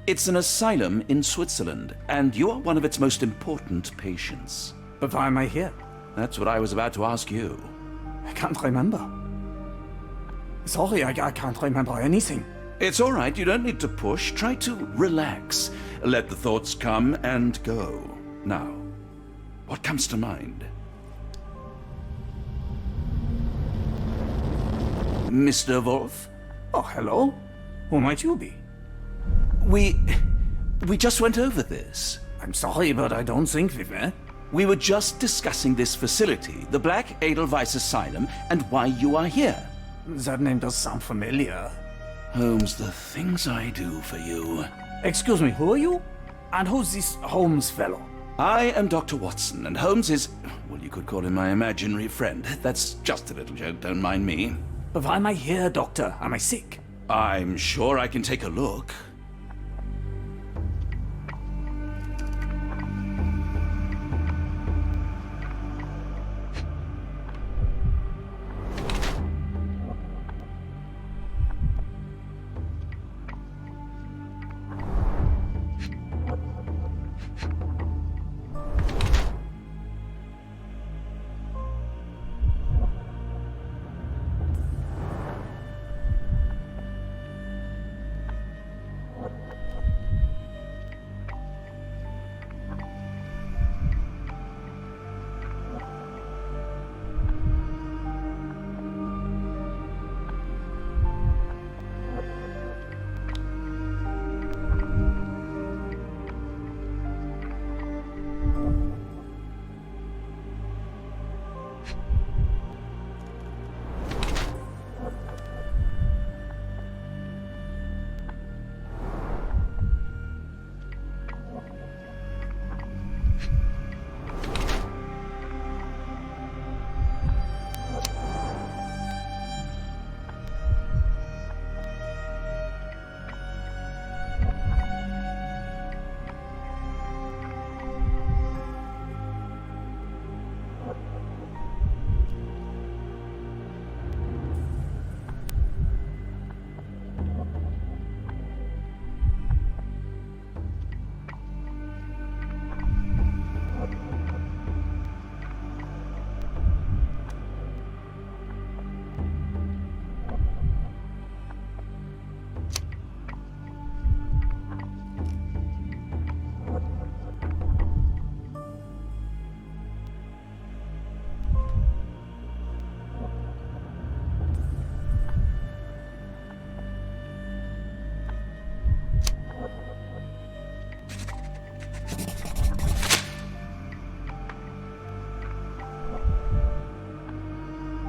Speaker 1: It's an asylum in Switzerland, and you are one of its most important patients.
Speaker 11: But why am I here?
Speaker 1: That's what I was about to ask you.
Speaker 11: I can't remember. Sorry, I can't remember anything.
Speaker 1: It's all right, you don't need to push. Try to relax. Let the thoughts come and go. Now, what comes to mind? Mr. Wolf?
Speaker 11: Oh, hello. Who might you be?
Speaker 1: We just went over this.
Speaker 11: I'm sorry, but I don't think we've met.
Speaker 1: We were just discussing this facility, the Black Edelweiss Asylum, and why you are here.
Speaker 11: That name does sound familiar.
Speaker 1: Holmes, the things I do for you.
Speaker 11: Excuse me, who are you? And who's this Holmes fellow?
Speaker 1: I am Dr. Watson, and Holmes is, well, you could call him my imaginary friend. That's just a little joke, don't mind me.
Speaker 11: But why am I here, doctor? Am I sick?
Speaker 1: I'm sure I can take a look.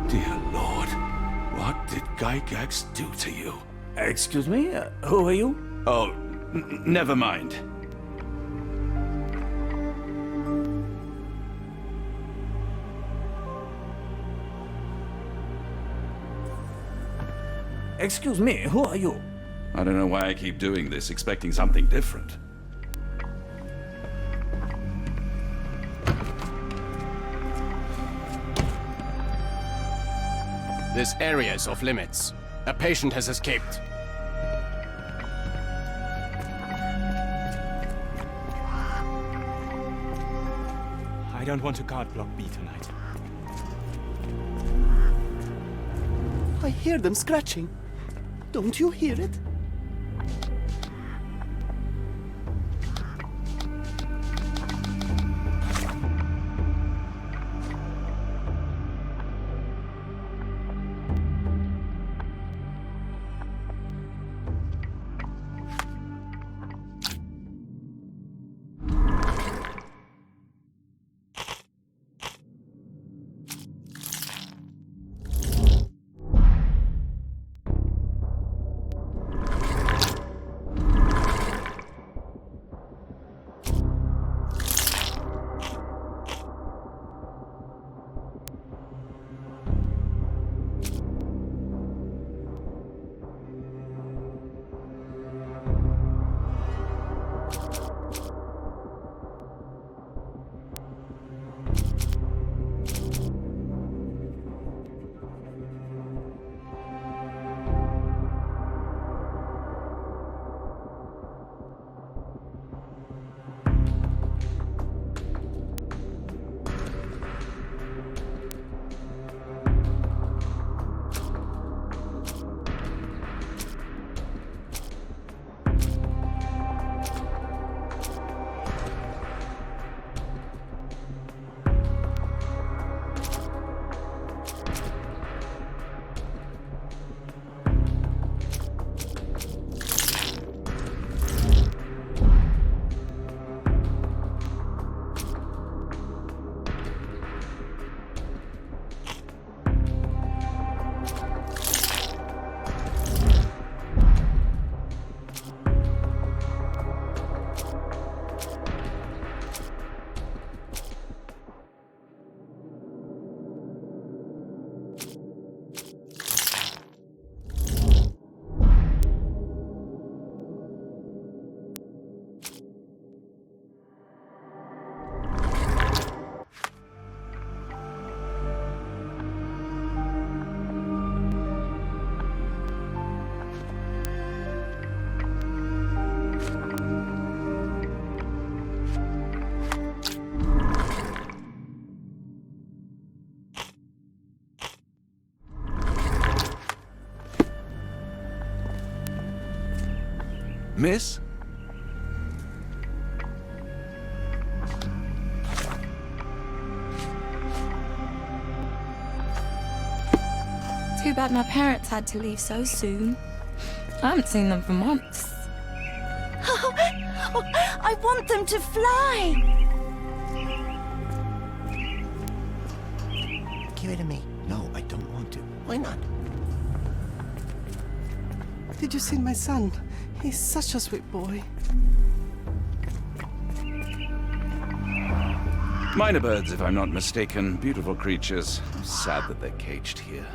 Speaker 1: Dear Lord, what did gygax do to you?
Speaker 11: Excuse me? Who are you?
Speaker 1: Oh, never mind.
Speaker 11: Excuse me, who are you?
Speaker 1: I don't know why I keep doing this, expecting something different.
Speaker 12: This area is off limits. A patient has escaped.
Speaker 13: I don't want to guard block B tonight.
Speaker 5: I hear them scratching. Don't you hear it?
Speaker 1: Miss?
Speaker 10: Too bad my parents had to leave so soon. I haven't seen them for months.
Speaker 2: I want them to fly!
Speaker 5: Give it to me. No, I don't want to. Why not? Did you see my son? He's such a sweet boy.
Speaker 1: Minor birds, if I'm not mistaken. Beautiful creatures. Sad that they're caged here.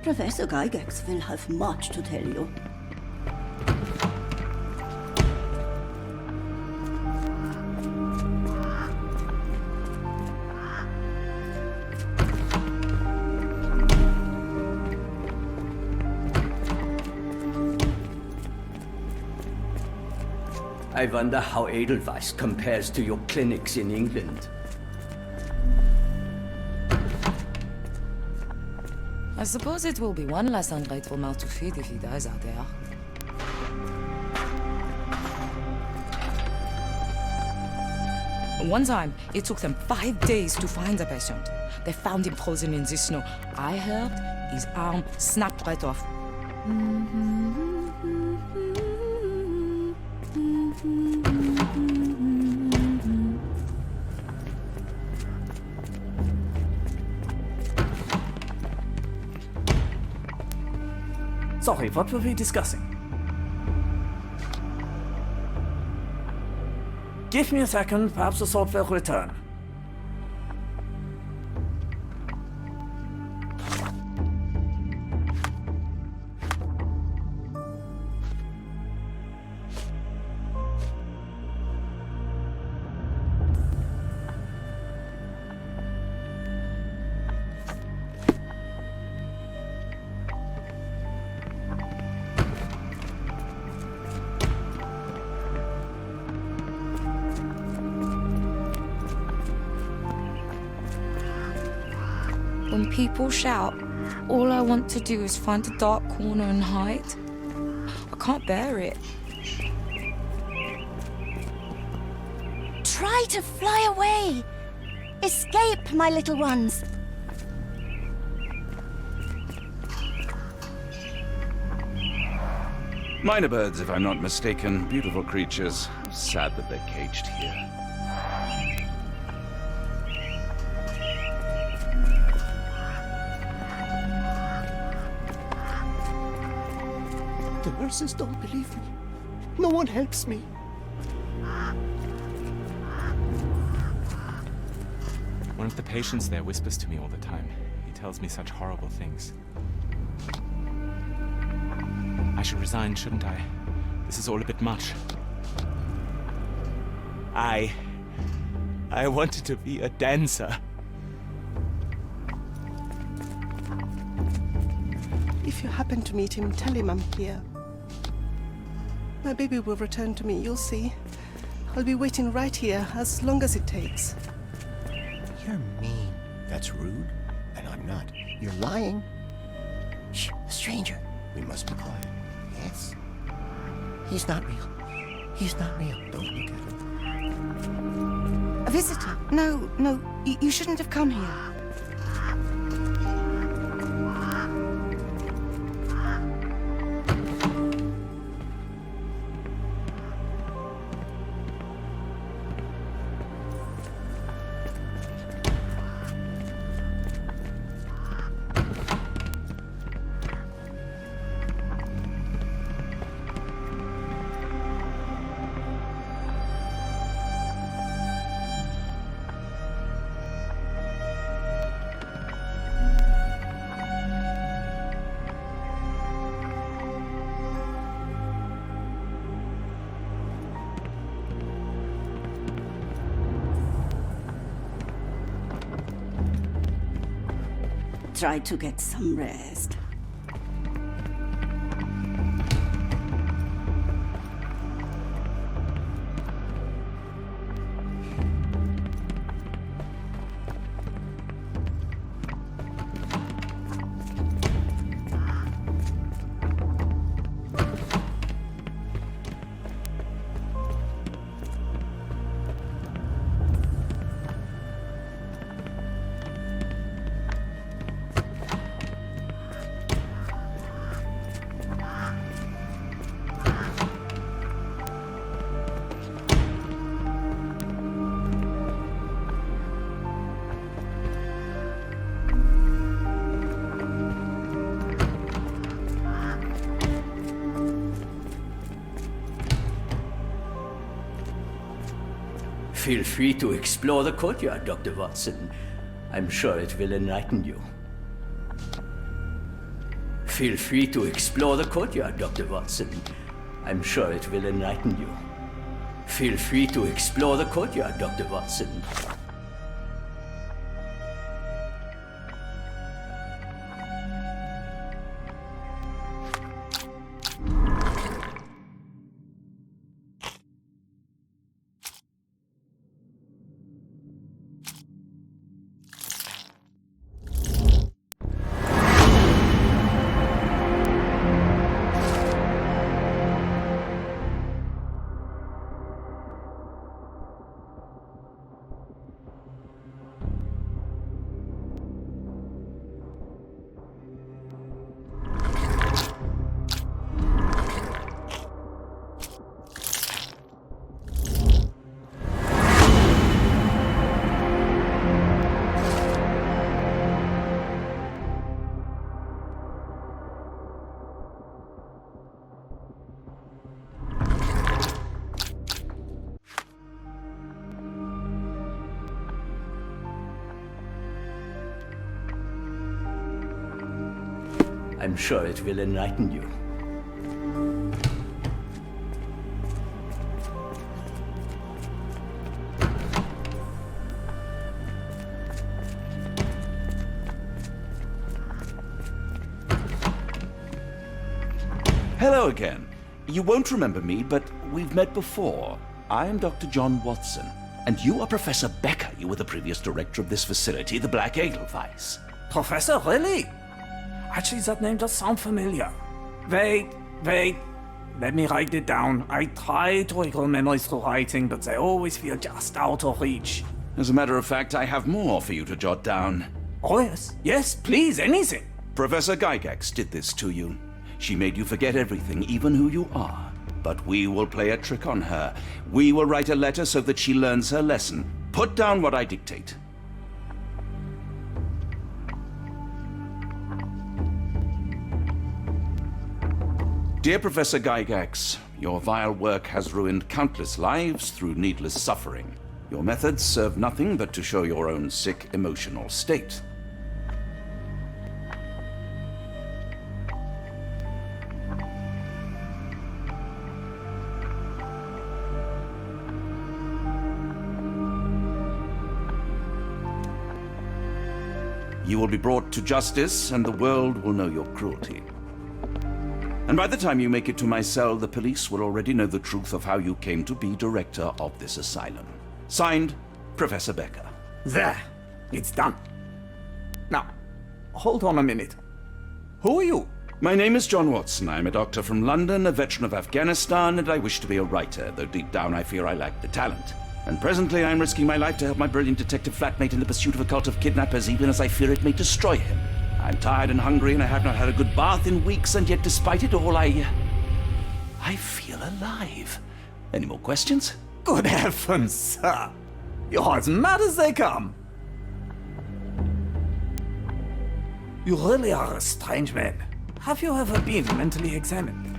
Speaker 2: Professor Gygax will have much to tell you.
Speaker 9: I wonder how edelweiss compares to your clinics in England.
Speaker 10: I suppose it will be one less ungrateful mouth to feed if he dies out there. One time, it took them 5 days to find the patient. They found him frozen in the snow. I heard his arm snapped right off.
Speaker 11: Sorry, what were we discussing? Give me a second, perhaps the thought will return.
Speaker 10: When people shout, all I want to do is find a dark corner and hide. I can't bear it.
Speaker 2: Try to fly away! Escape, my little ones!
Speaker 1: Minor birds, if I'm not mistaken. Beautiful creatures. Sad that they're caged here.
Speaker 5: The nurses don't believe me. No one helps me.
Speaker 13: One of the patients there whispers to me all the time. He tells me such horrible things. I should resign, shouldn't I? This is all a bit much. I wanted to be a dancer.
Speaker 6: If you happen to meet him, tell him I'm here. My baby will return to me, you'll see. I'll be waiting right here, as long as it takes.
Speaker 5: You're mean. That's rude, and I'm not. You're lying. Shh, a stranger. We must be quiet. Yes. He's not real. He's not real. Don't look at him.
Speaker 6: A visitor? No, you shouldn't have come here.
Speaker 2: Try to get some rest.
Speaker 9: Feel free to explore the courtyard, Dr. Watson. I'm sure it will enlighten you. Feel free to explore the courtyard, Dr. Watson. I'm sure it will enlighten you. Feel free to explore the courtyard, Dr. Watson. I'm sure it will enlighten you.
Speaker 1: Hello again. You won't remember me, but we've met before. I am Dr. John Watson, and you are Professor Becker. You were the previous director of this facility, the Black Edelweiss.
Speaker 11: Professor, really? Actually, that name does sound familiar. Wait. Let me write it down. I try to recall memories through writing, but they always feel just out of reach.
Speaker 1: As a matter of fact, I have more for you to jot down.
Speaker 11: Oh, yes. Yes, please, anything.
Speaker 1: Professor Gygax did this to you. She made you forget everything, even who you are. But we will play a trick on her. We will write a letter so that she learns her lesson. Put down what I dictate. Dear Professor Gygax, your vile work has ruined countless lives through needless suffering. Your methods serve nothing but to show your own sick emotional state. You will be brought to justice, and the world will know your cruelty. And by the time you make it to my cell, the police will already know the truth of how you came to be director of this asylum. Signed, Professor Becker.
Speaker 11: There. It's done. Now, hold on a minute. Who are you?
Speaker 1: My name is John Watson. I'm a doctor from London, a veteran of Afghanistan, and I wish to be a writer, though deep down I fear I lack the talent. And presently I'm risking my life to help my brilliant detective flatmate in the pursuit of a cult of kidnappers, even as I fear it may destroy him. I'm tired and hungry, and I have not had a good bath in weeks, and yet despite it all, I feel alive. Any more questions?
Speaker 11: Good heavens, sir. You're as mad as they come. You really are a strange man. Have you ever been mentally examined?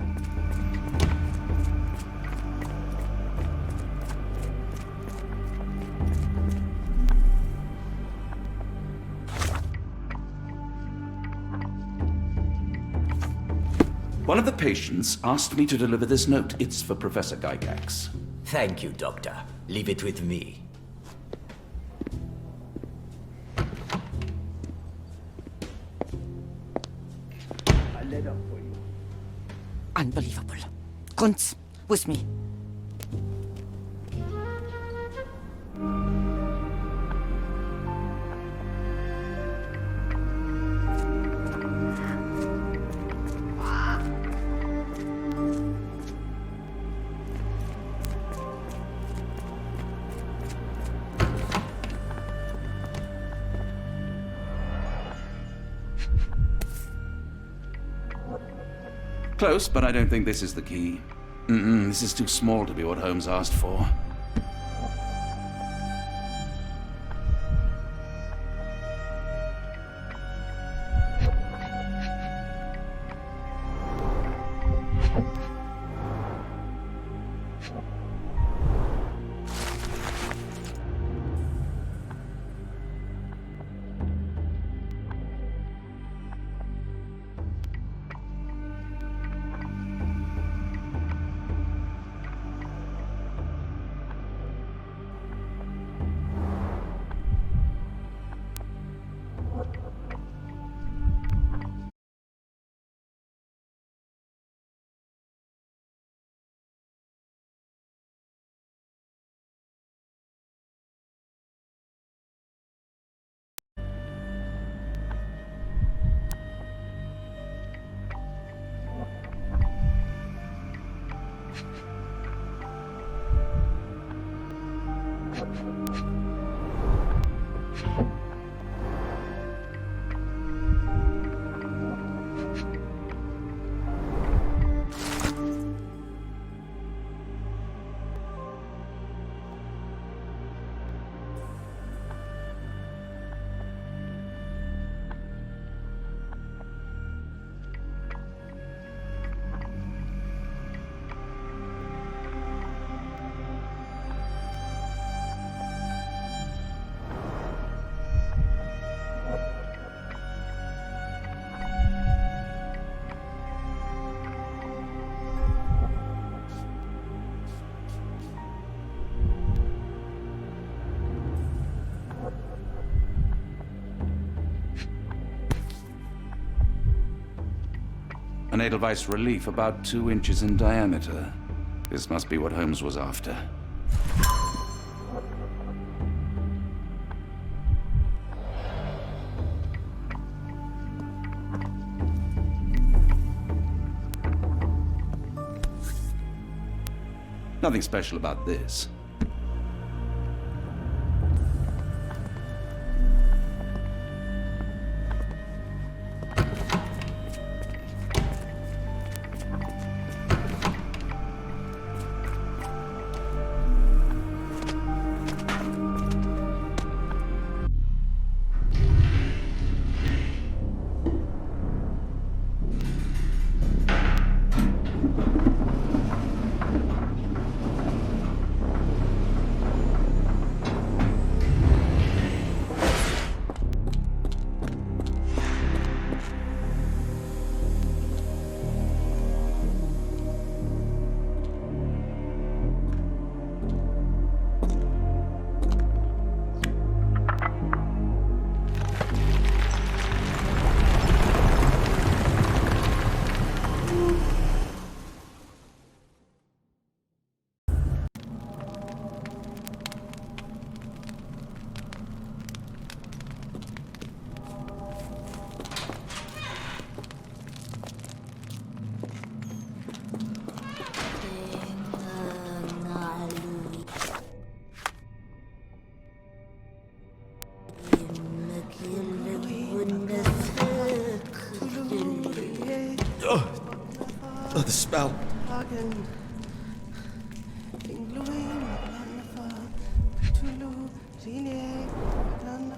Speaker 1: One of the patients asked me to deliver this note. It's for Professor Gygax.
Speaker 9: Thank you, Doctor. Leave it with me.
Speaker 11: A letter for you.
Speaker 3: Unbelievable. Kunz, with me.
Speaker 1: Close, but I don't think this is the key. This is too small to be what Holmes asked for. An edelweiss relief about 2 inches in diameter. This must be what Holmes was after. Nothing special about this.
Speaker 14: Oh, the spell.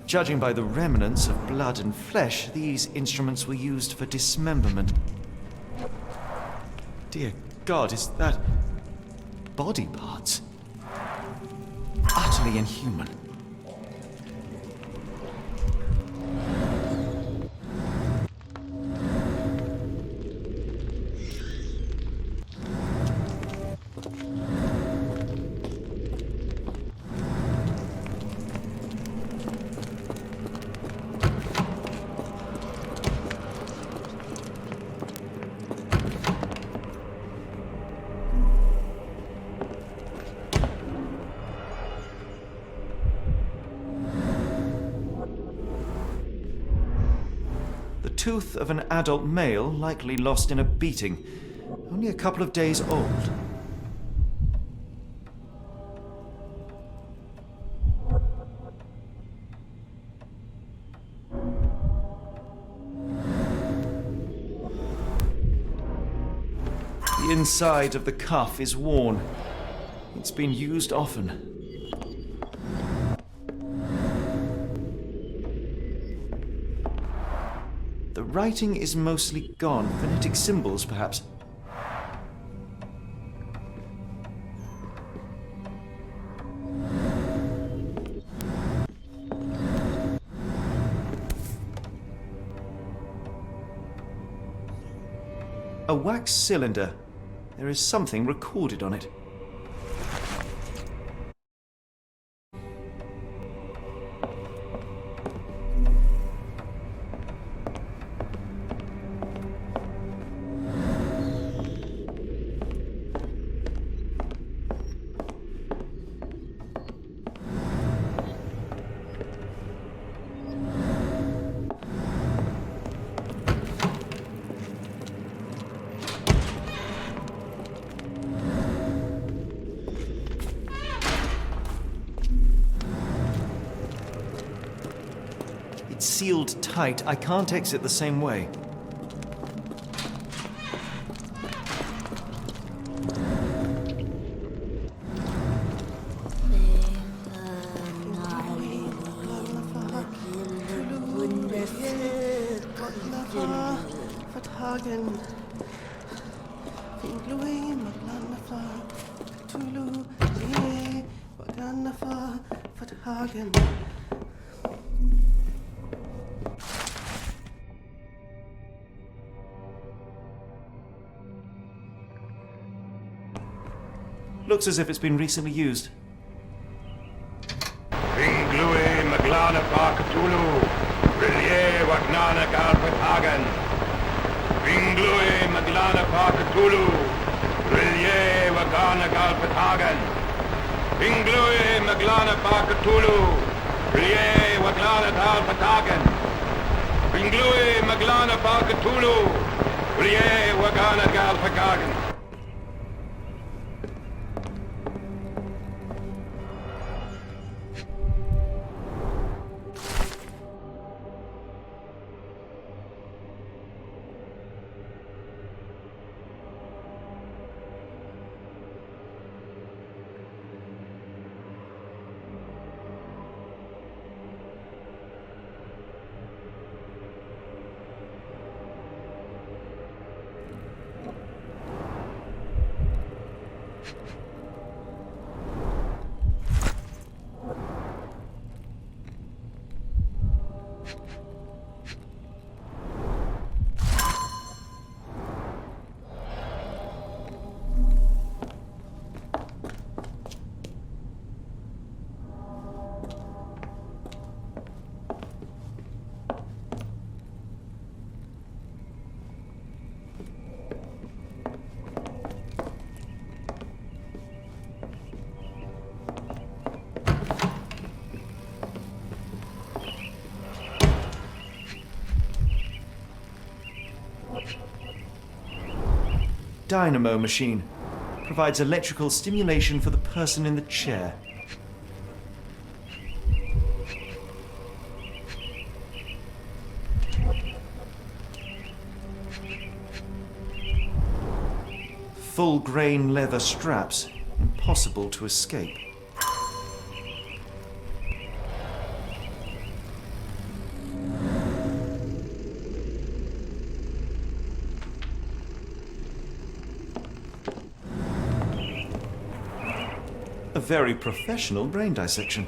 Speaker 4: Judging by the remnants of blood and flesh, these instruments were used for dismemberment. Dear God, is that body parts? Utterly inhuman. Tooth of an adult male, likely lost in a beating. Only a couple of days old. The inside of the cuff is worn. It's been used often. The writing is mostly gone. Phonetic symbols, perhaps. A wax cylinder. There is something recorded on it. It's sealed tight. I can't exit the same way. Looks as if it's been recently used.
Speaker 15: Ringlui Maglana Cthulhu, Rillier Wagnana Galpatagan. Ringlui Maglana Cthulhu, Rillier Wagana Galpatagan. Ringlui Maglana Cthulhu, Rillier Waglana Galpatagan. Ringlui Maglana Cthulhu, Rillier Wagana Galpatagan.
Speaker 4: Dynamo machine. Provides electrical stimulation for the person in the chair. Full grain leather straps. Impossible to escape. A very professional brain dissection.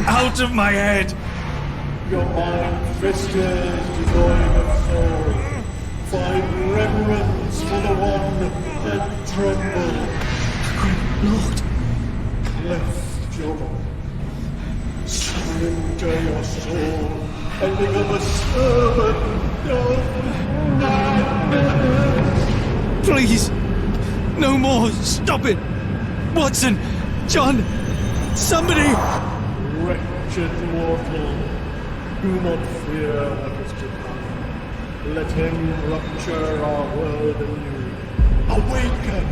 Speaker 16: Out of my head!
Speaker 17: Your mind festers, devoid of soul. Find reverence for the one and tremble.
Speaker 16: Lord!
Speaker 17: Cleft your mind. Surrender your soul and become a servant of...
Speaker 16: Please! No more! Stop it! Watson! John! Somebody!
Speaker 17: Wretched mortal, do not fear what is to come. Let him rupture our world anew. Awaken,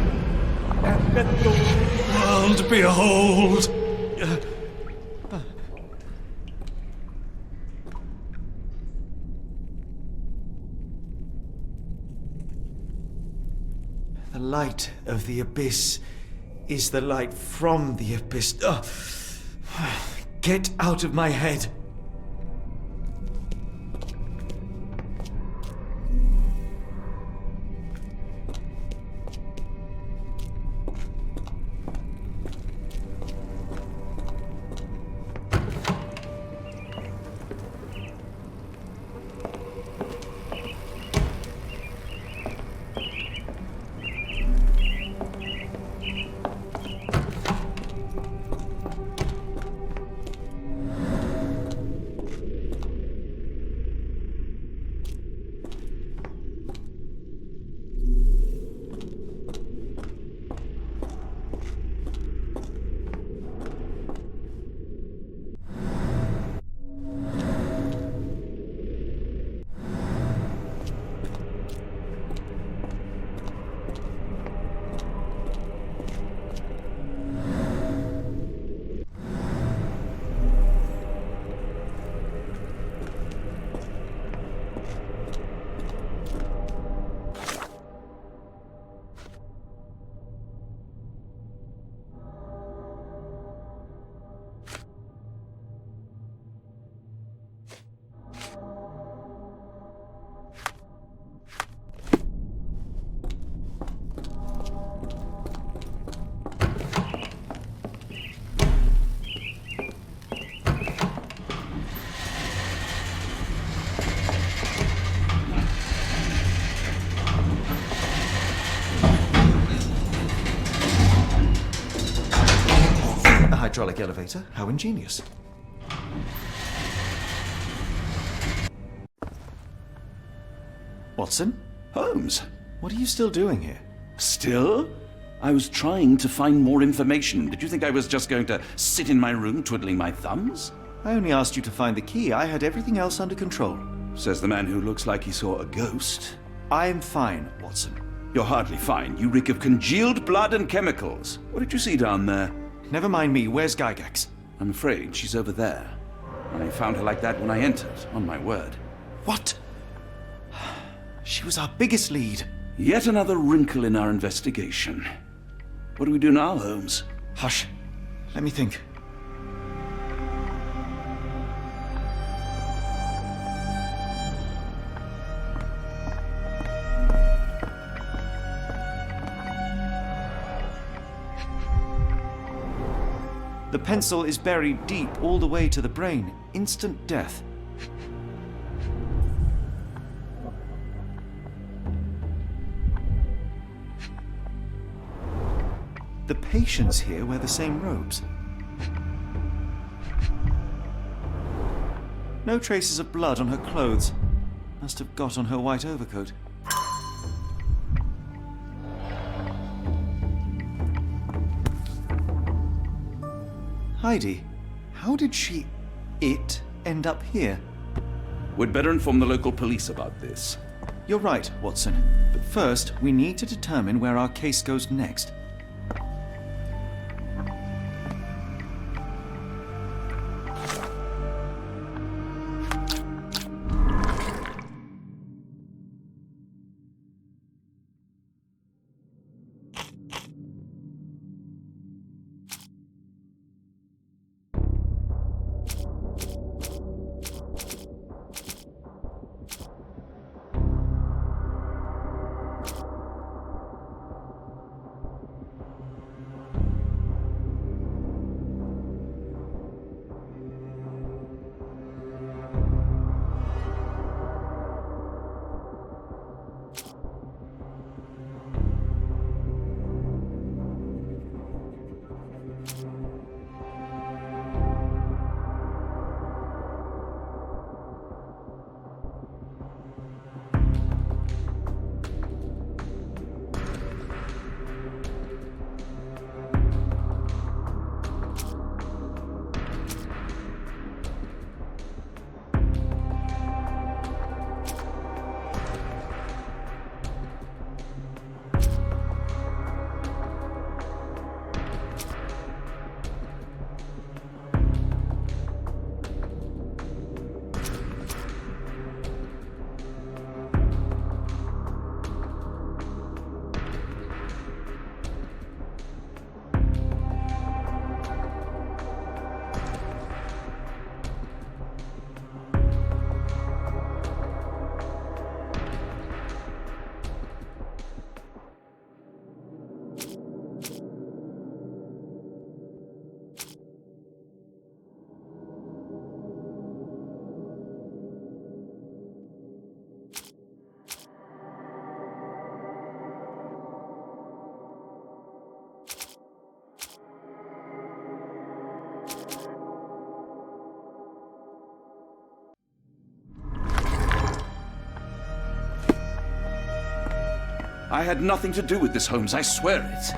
Speaker 17: and let the
Speaker 16: world behold!
Speaker 4: The light of the abyss is the light from the abyss. Get out of my head! hydraulic elevator. How ingenious. Watson?
Speaker 1: Holmes?
Speaker 4: What are you still doing here?
Speaker 1: Still? I was trying to find more information. Did you think I was just going to sit in my room twiddling my thumbs?
Speaker 4: I only asked you to find the key. I had everything else under control.
Speaker 1: Says the man who looks like he saw a ghost.
Speaker 4: I am fine, Watson.
Speaker 1: You're hardly fine. You reek of congealed blood and chemicals. What did you see down there?
Speaker 4: Never mind me. Where's Gygax?
Speaker 1: I'm afraid she's over there. I found her like that when I entered, on my word.
Speaker 4: What? She was our biggest lead.
Speaker 1: Yet another wrinkle in our investigation. What do we do now, Holmes?
Speaker 4: Hush. Let me think. The pencil is buried deep all the way to the brain. Instant death. The patients here wear the same robes. No traces of blood on her clothes. Must have got on her white overcoat. Heidi, how did it end up here?
Speaker 1: We'd better inform the local police about this.
Speaker 4: You're right, Watson. But first, we need to determine where our case goes next.
Speaker 1: I had nothing to do with this, Holmes, I swear it.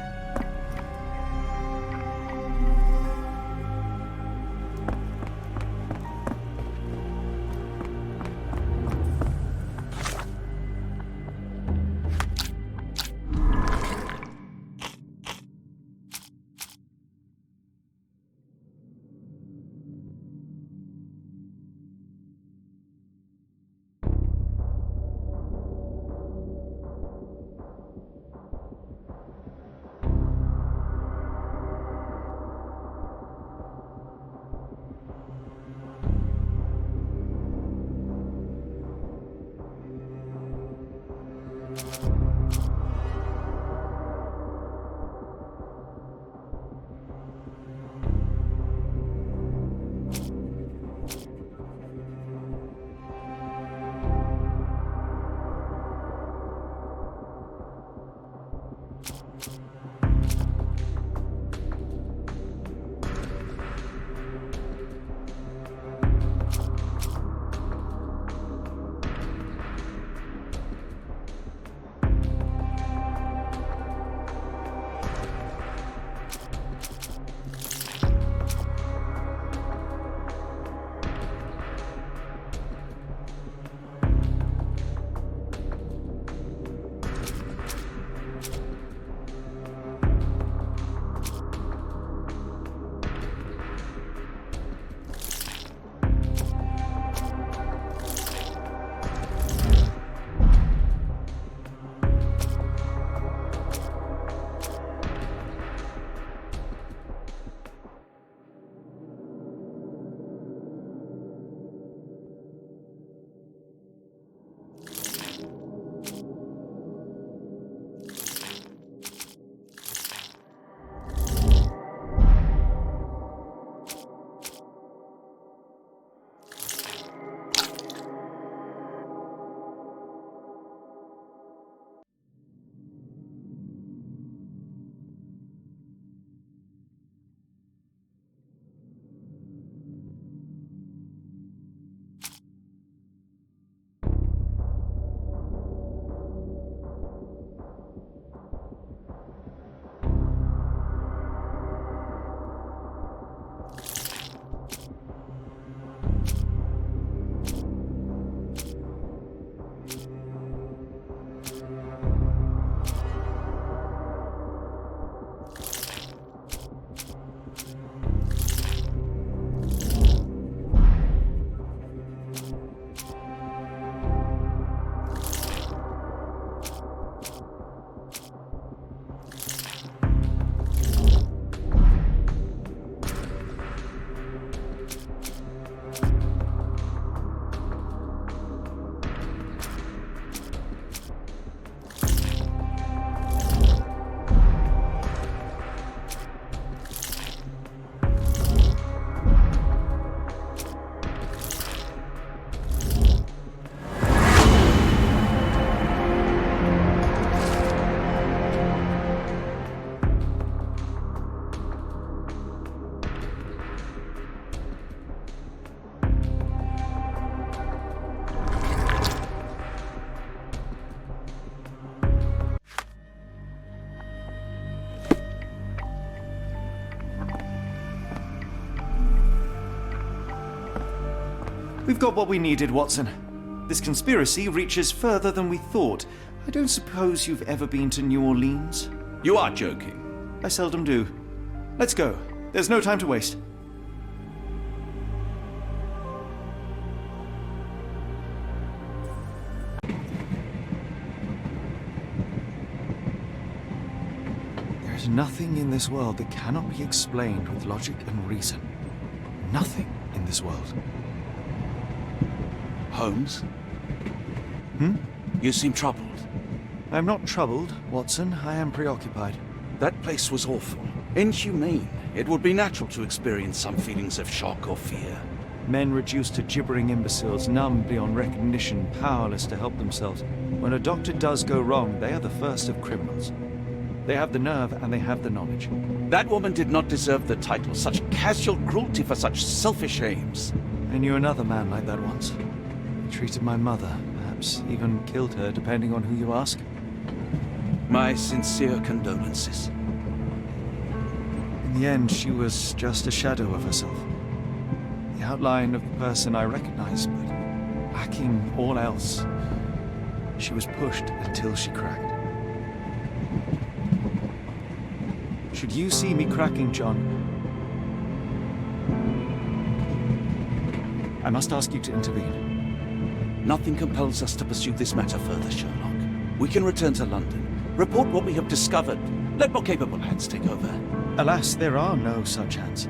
Speaker 4: We've got what we needed, Watson. This conspiracy reaches further than we thought. I don't suppose you've ever been to New Orleans?
Speaker 1: You are joking.
Speaker 4: I seldom do. Let's go. There's no time to waste. There's nothing in this world that cannot be explained with logic and reason. Nothing in this world.
Speaker 1: Holmes?
Speaker 4: Hmm?
Speaker 1: You seem troubled.
Speaker 4: I'm not troubled, Watson. I am preoccupied.
Speaker 1: That place was awful. Inhumane. It would be natural to experience some feelings of shock or fear.
Speaker 4: Men reduced to gibbering imbeciles, numb beyond recognition, powerless to help themselves. When a doctor does go wrong, they are the first of criminals. They have the nerve and they have the knowledge.
Speaker 1: That woman did not deserve the title. Such casual cruelty for such selfish aims.
Speaker 4: I knew another man like that once. He treated my mother, perhaps even killed her, depending on who you ask.
Speaker 1: My sincere condolences.
Speaker 4: In the end, she was just a shadow of herself. The outline of the person I recognized, but lacking all else. She was pushed until she cracked. Should you see me cracking, John, I must ask you to intervene.
Speaker 1: Nothing compels us to pursue this matter further, Sherlock. We can return to London, report what we have discovered. Let more capable hands take over.
Speaker 4: Alas, there are no such hands.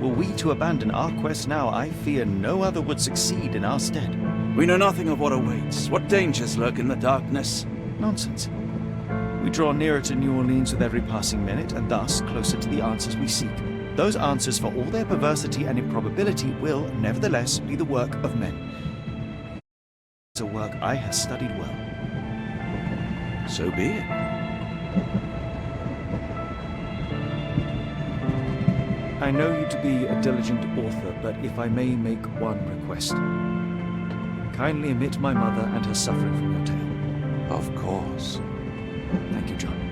Speaker 4: Were we to abandon our quest now, I fear no other would succeed in our stead.
Speaker 1: We know nothing of what awaits, what dangers lurk in the darkness.
Speaker 4: Nonsense. We draw nearer to New Orleans with every passing minute, and thus closer to the answers we seek. Those answers, for all their perversity and improbability, will, nevertheless, be the work of men. It's a work I have studied well.
Speaker 1: So be it.
Speaker 4: I know you to be a diligent author, but if I may make one request. Kindly omit my mother and her suffering from your tale.
Speaker 1: Of course.
Speaker 4: Thank you, John.